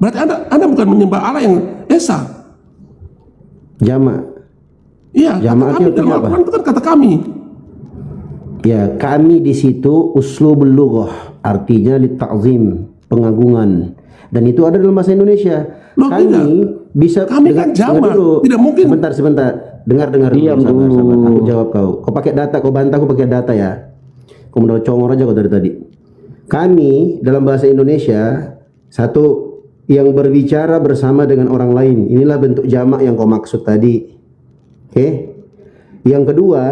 Berarti anda bukan menyembah Allah yang Esa. Jamak. Iya. Jamak itu apa? Itu kan kata kami. Ya, kami di situ uslubul lughah, artinya litakzim, pengagungan. Dan itu ada dalam bahasa Indonesia. Kami bisa kan jamak. Tidak mungkin. Sebentar. Dengar diam dulu. Aku jawab kau. Kau pakai data, kau bantah aku pakai data ya. Kau udah congor aja kau dari tadi. Kami dalam bahasa Indonesia satu yang berbicara bersama dengan orang lain. Inilah bentuk jamak yang kau maksud tadi. Oke. Yang kedua,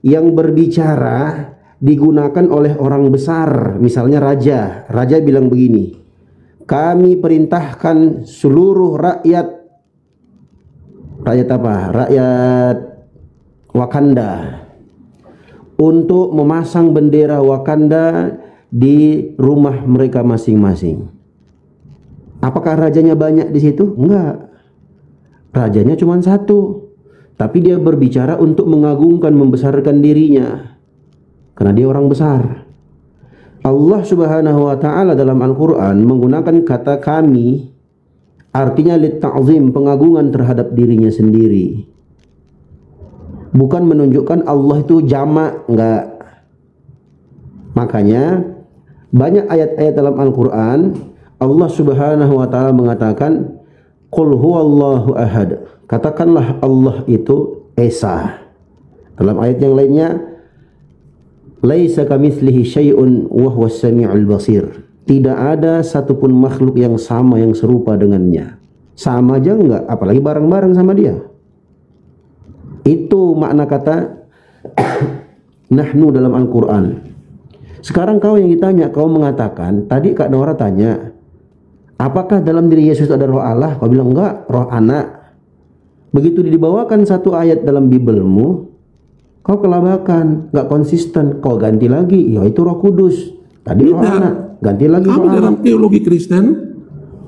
yang berbicara digunakan oleh orang besar, misalnya raja. Raja bilang begini, kami perintahkan seluruh rakyat apa? Rakyat Wakanda untuk memasang bendera Wakanda di rumah mereka masing-masing. Apakah rajanya banyak di situ? Enggak. Rajanya cuma satu. Tapi dia berbicara untuk mengagungkan, membesarkan dirinya. Karena dia orang besar. Allah Subhanahu wa ta'ala dalam Al-Quran menggunakan kata kami, artinya litta'zim, pengagungan terhadap dirinya sendiri. Bukan menunjukkan Allah itu jamak, enggak. Makanya banyak ayat-ayat dalam Al-Quran Allah Subhanahu wa ta'ala mengatakan qul huwallahu ahad. Katakanlah Allah itu Esa. Dalam ayat yang lainnya, laisa kamitslihi syai'un wa huwas samiul basir. Tidak ada satupun makhluk yang sama, yang serupa dengannya. Sama aja enggak, apalagi bareng-bareng sama dia. Itu makna kata nahnu dalam Al-Quran. Sekarang kau yang ditanya, kau mengatakan, tadi Kak Nora tanya, apakah dalam diri Yesus ada roh Allah? Kau bilang enggak, roh anak. Begitu dibawakan satu ayat dalam Bibelmu, kau kelabakan, nggak konsisten, kau ganti lagi, ya itu Roh Kudus. Tadi roh anak, ganti lagi roh anak. Dalam teologi Kristen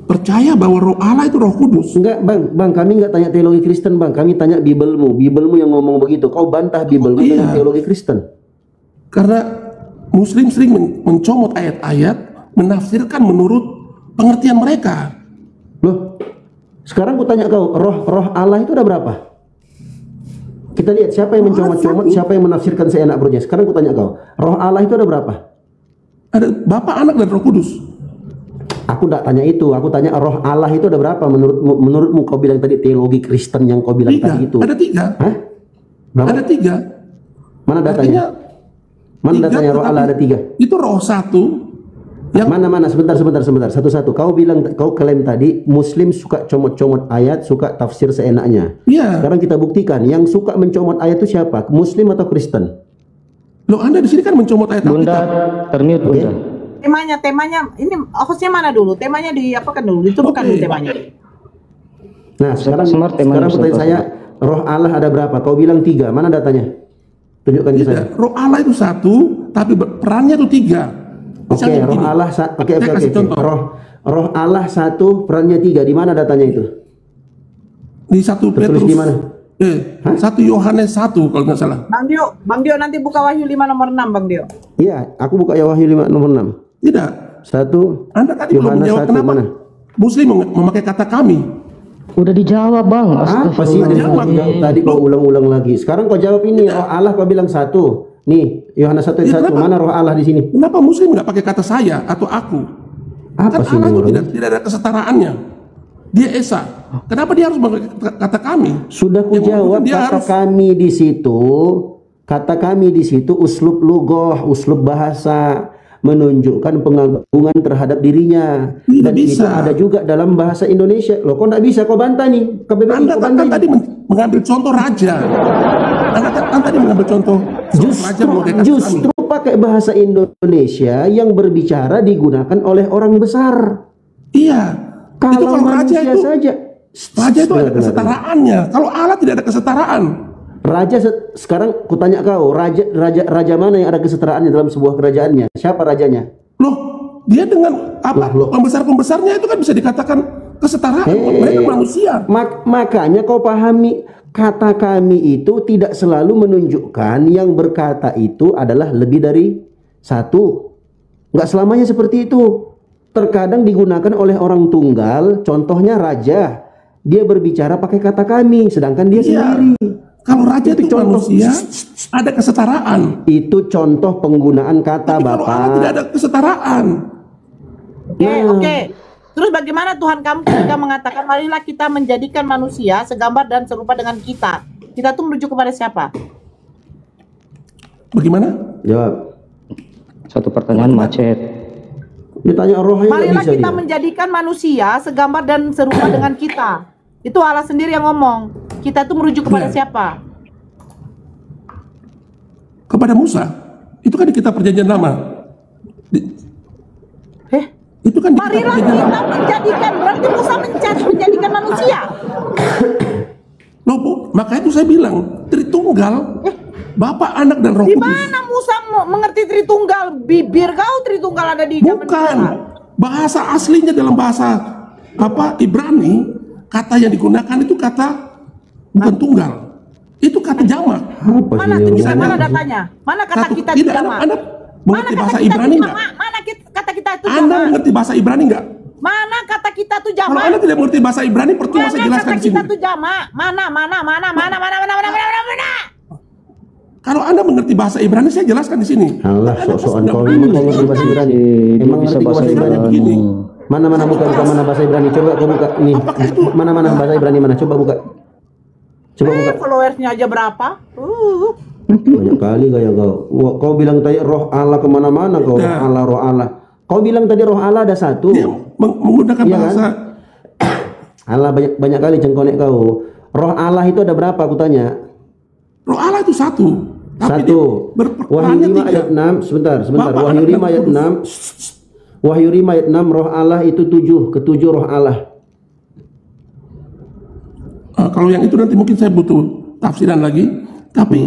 percaya bahwa roh Allah itu Roh Kudus. Enggak, Bang, kami nggak tanya teologi Kristen, Bang. Kami tanya Bibelmu yang ngomong begitu. Kau bantah Bibelmu dengan teologi Kristen. Karena Muslim sering mencomot ayat-ayat, menafsirkan menurut pengertian mereka. Loh, sekarang aku tanya kau, roh Allah itu ada berapa? Kita lihat siapa yang mencomot-comot, siapa yang menafsirkan seenak perutnya. Sekarang aku tanya kau, roh Allah itu ada berapa? Ada Bapa, Anak, dan Roh Kudus. Aku tidak tanya itu, aku tanya roh Allah itu ada berapa? Menurutmu kau bilang tadi teologi Kristen yang kau bilang tadi itu. Ada 3. Hah? Berapa? Ada 3. Mana datanya? Mana datanya roh Allah ada 3? Itu roh 1. Yang mana sebentar satu-satu. Kau klaim tadi Muslim suka comot-comot ayat, suka tafsir seenaknya. Iya. Sekarang kita buktikan yang suka mencomot ayat itu siapa? Muslim atau Kristen? Loh, Anda di sini kan mencomot ayat Bunda, termute Bunda. Temanya ini hostnya mana dulu? Temanya diapakan dulu? Diturunkan dulu temanya. Nah, sekarang pertanyaan saya, roh Allah ada berapa? Kau bilang 3. Mana datanya? Tunjukkan ke saya. Roh Allah itu 1, tapi perannya itu 3. Oke, roh Allah Roh Allah 1, perannya 3. Di mana datanya itu? Di 1 Petrus. Di mana? 1 Yohanes 1 kalau nggak salah. Bang Dio nanti buka Wahyu 5 nomor 6 Bang Dio. Iya, aku buka ya Wahyu 5 nomor 6. Tidak. 1 Anda tadi belum Yohanes menjawab 1 kenapa mana? Muslim memakai kata kami. Udah dijawab Bang. Apa sih tadi kau ulang-ulang lagi? Sekarang kau jawab ini. Roh Allah kau bilang 1. Nih, Yohanes 1 ayat 1. Mana roh Allah di sini? Kenapa Muslim nggak pakai kata saya atau aku? Apa kan sih Allah itu tidak ada kesetaraannya. Dia Esa. Kenapa dia harus memakai kata kami? Sudah ku jawab kata kami di situ. Kata kami di situ uslub lughah, uslub bahasa, menunjukkan pengagungan terhadap dirinya. Tidak dan bisa. Itu ada juga dalam bahasa Indonesia. Loh, kok nggak bisa? Kau bantah nih. Anda kan tadi mengambil contoh raja. Anda kan tadi mengambil contoh justru pakai bahasa Indonesia yang berbicara digunakan oleh orang besar. Iya. Kalau manusia raja itu, saja. Raja itu ada kesetaraannya. Kalau Allah tidak ada kesetaraan. Raja sekarang kutanya kau, raja mana yang ada kesetaraannya dalam sebuah kerajaannya? Siapa rajanya? Loh, dia dengan apa? Pembesar-pembesarnya itu kan bisa dikatakan kesetaraan. Mereka manusia. Makanya kau pahami, kata kami itu tidak selalu menunjukkan yang berkata itu adalah lebih dari satu. Nggak selamanya seperti itu. Terkadang digunakan oleh orang tunggal, contohnya raja. Dia berbicara pakai kata kami, sedangkan dia sendiri. Kalau raja itu manusia, ada kesetaraan. Itu contoh penggunaan kata, tapi Bapak. Kalau Allah tidak ada kesetaraan. Oke. Terus bagaimana Tuhan kamu ketika mengatakan marilah kita menjadikan manusia segambar dan serupa dengan kita? Kita tuh merujuk kepada siapa? Bagaimana? Jawab. Satu pertanyaan macet. Ditanya rohnya. Marilah kita menjadikan manusia segambar dan serupa dengan kita. Itu Allah sendiri yang ngomong. Kita tuh merujuk kepada siapa? Kepada Musa. Itu kan di kitab perjanjian lama. Itu kan marilah kita menjadikan, berarti Musa menjadikan manusia. Loh, Bu, makanya itu saya bilang Tritunggal, Bapa, Anak, dan Roh Kudus. Di mana Musa mengerti Tritunggal? Bibir kau Tritunggal ada di zaman bukan. Bahasa aslinya dalam bahasa Ibrani, kata yang digunakan itu kata bukan tunggal. Itu kata jamak. Mana tunjukkan, mana datanya? Mana kata kita itu jamak? Anda mengerti bahasa Ibrani enggak? Mana kata kita itu jamak? Anda mengerti bahasa Ibrani enggak? Mana kata kita tuh jamak? Kalau Anda tidak mengerti bahasa Ibrani, percuma saya jelaskan di sini. Mana kata kita tuh jamak? Mana? Kalau Anda mengerti bahasa Ibrani, saya jelaskan di sini. Allah, sok-sokan kau mengerti bahasa Ibrani. Emang ngerti bahasa Ibrani begini. Mana buka mana bahasa Ibrani? Coba kau buka nih. Mana bahasa Ibrani mana? Coba buka. Coba buka. Followersnya aja berapa? Banyak kali gaya kau. Kau bilang tadi roh Allah kemana-mana kau. Roh Allah. Kau bilang tadi roh Allah ada satu. Dia menggunakan bahasa. Kan? Allah banyak kali cengkonek kau. Roh Allah itu ada berapa? Aku tanya. Roh Allah itu satu. Wahyu 5 ayat 6. Sebentar. Wahyu 5 ayat 6. Wahyu 5 ayat 6. Roh Allah itu 7. Ketujuh roh Allah. Kalau yang itu nanti mungkin saya butuh tafsiran lagi. Tapi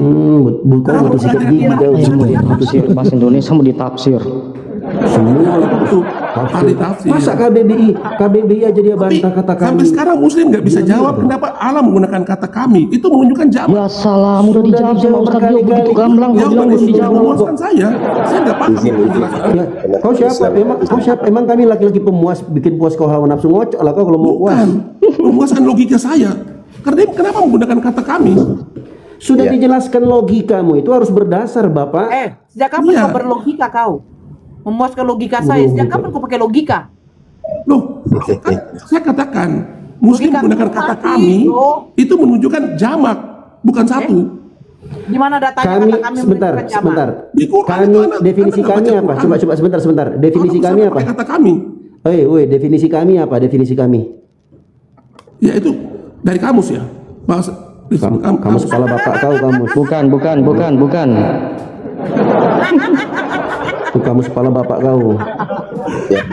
bukan sikat gigi tafsir bahasa Indonesia mau ditafsir. Semua itu tafsir. Masa KBBI aja dia bantah kata kami. Sampai sekarang Muslim nggak bisa jawab kenapa Allah menggunakan kata kami. Itu menunjukkan jamak. Ya salam, udah dijawab sama Ustaz Dio begitu gamblang. Jawaban itu memuaskan saya nggak paham. Kau siapa? Emang kami laki-laki pemuas, bikin puas kau hawa nafsu ngocok lah kau kalau mau puas. Memuaskan logika saya. Karena kenapa menggunakan kata kami? Sudah dijelaskan logikamu itu harus berdasar, Bapak. Sejak kapan kau berlogika kau? Memuaskan logika saya. Sejak kapan kau pakai logika? Loh, kan saya katakan Muslim menggunakan kata kami itu menunjukkan jamak, bukan satu. Di mana datanya kata kami? Sebentar. Kami definisi kami apa? Coba sebentar. Definisi kami apa? Kata kami. Definisi kami apa? Definisi kami. Ya itu dari kamus ya. Bahasa kamus kepala bapak kau kamus. Bukan. Itu kamus kepala bapak kau. Ya,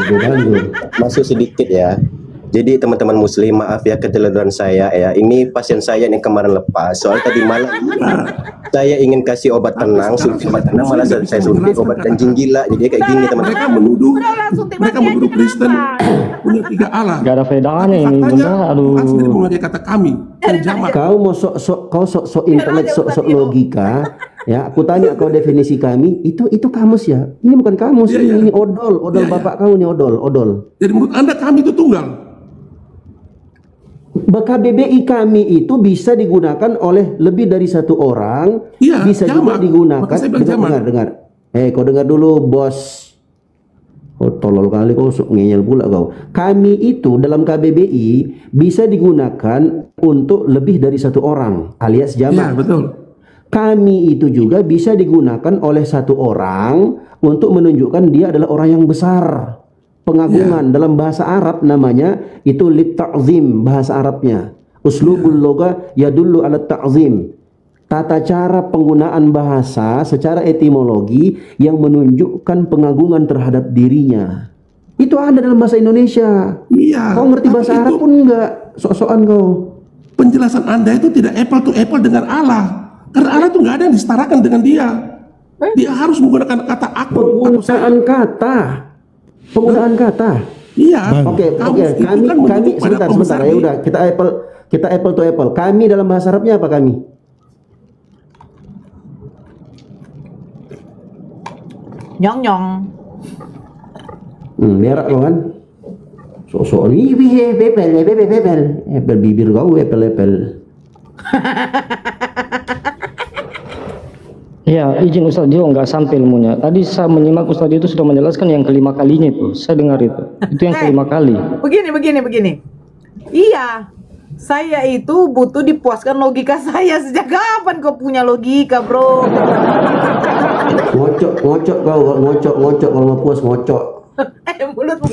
masuk sedikit ya. Jadi teman-teman Muslim, maaf ya keteledoran saya ya. Ini pasien saya yang kemarin lepas. Soal tadi malam saya ingin kasih obat tenang, suntik obat tenang, malah saya suntik obat kencing gila. Jadi kayak gini teman-teman. Mereka menuduh Kristen punya 3 Allah. Gak ada bedanya ini Bunda. Aduh. Sendiri mengajar kata kami. Kau mau sok intelek, sok logika. Ya, aku tanya kau definisi kami, itu kamus ya. Ini bukan kamus, ini odol bapak kau nih odol. Jadi menurut Anda kami itu tunggal? KBBI kami itu bisa digunakan oleh lebih dari 1 orang, bisa juga digunakan. Dengar. Kau dengar dulu bos. Oh, tolol kali kau, ngeyel pula kau. Kami itu dalam KBBI bisa digunakan untuk lebih dari 1 orang alias jamak. Iya, betul. Kami itu juga bisa digunakan oleh 1 orang untuk menunjukkan dia adalah orang yang besar. Pengagungan dalam bahasa Arab namanya itu lit ta'zim, bahasa Arabnya. Uslubul lugha yadullu ala ta'zim. Tata cara penggunaan bahasa secara etimologi yang menunjukkan pengagungan terhadap dirinya. Itu ada dalam bahasa Indonesia. Iya. Kau ngerti bahasa Arab pun enggak, sok-sokan kau. Penjelasan Anda itu tidak apple to apple dengan Allah. Karena Allah itu nggak ada yang disetarakan dengan dia. Dia harus menggunakan kata aku. Penggunaan kata. Iya. Oke. Kami sebentar ya udah kita apple to apple. Kami dalam bahasa Arabnya apa kami? Nyong. Berak lo kan? Sok ini bebel bibir kau epel. Ya, izin Ustaz Dio nggak sampai ilmunya. Tadi saya menyimak Ustaz Dio itu sudah menjelaskan yang kelima kalinya itu. Saya dengar itu. Itu yang kelima kali. Begini. Iya. Saya itu butuh dipuaskan logika saya. Sejak kapan kau punya logika, bro? Ngocok kalau mau puas ngocok. Mulutmu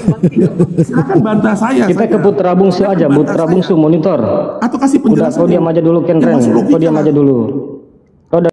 silakan bantah saya. Kita ke Putra Bungsu aja, Putra Bungsu monitor. Atau kasih penjelasan. Udah, kau diam aja dulu Ken Ren. Kau diam aja dulu.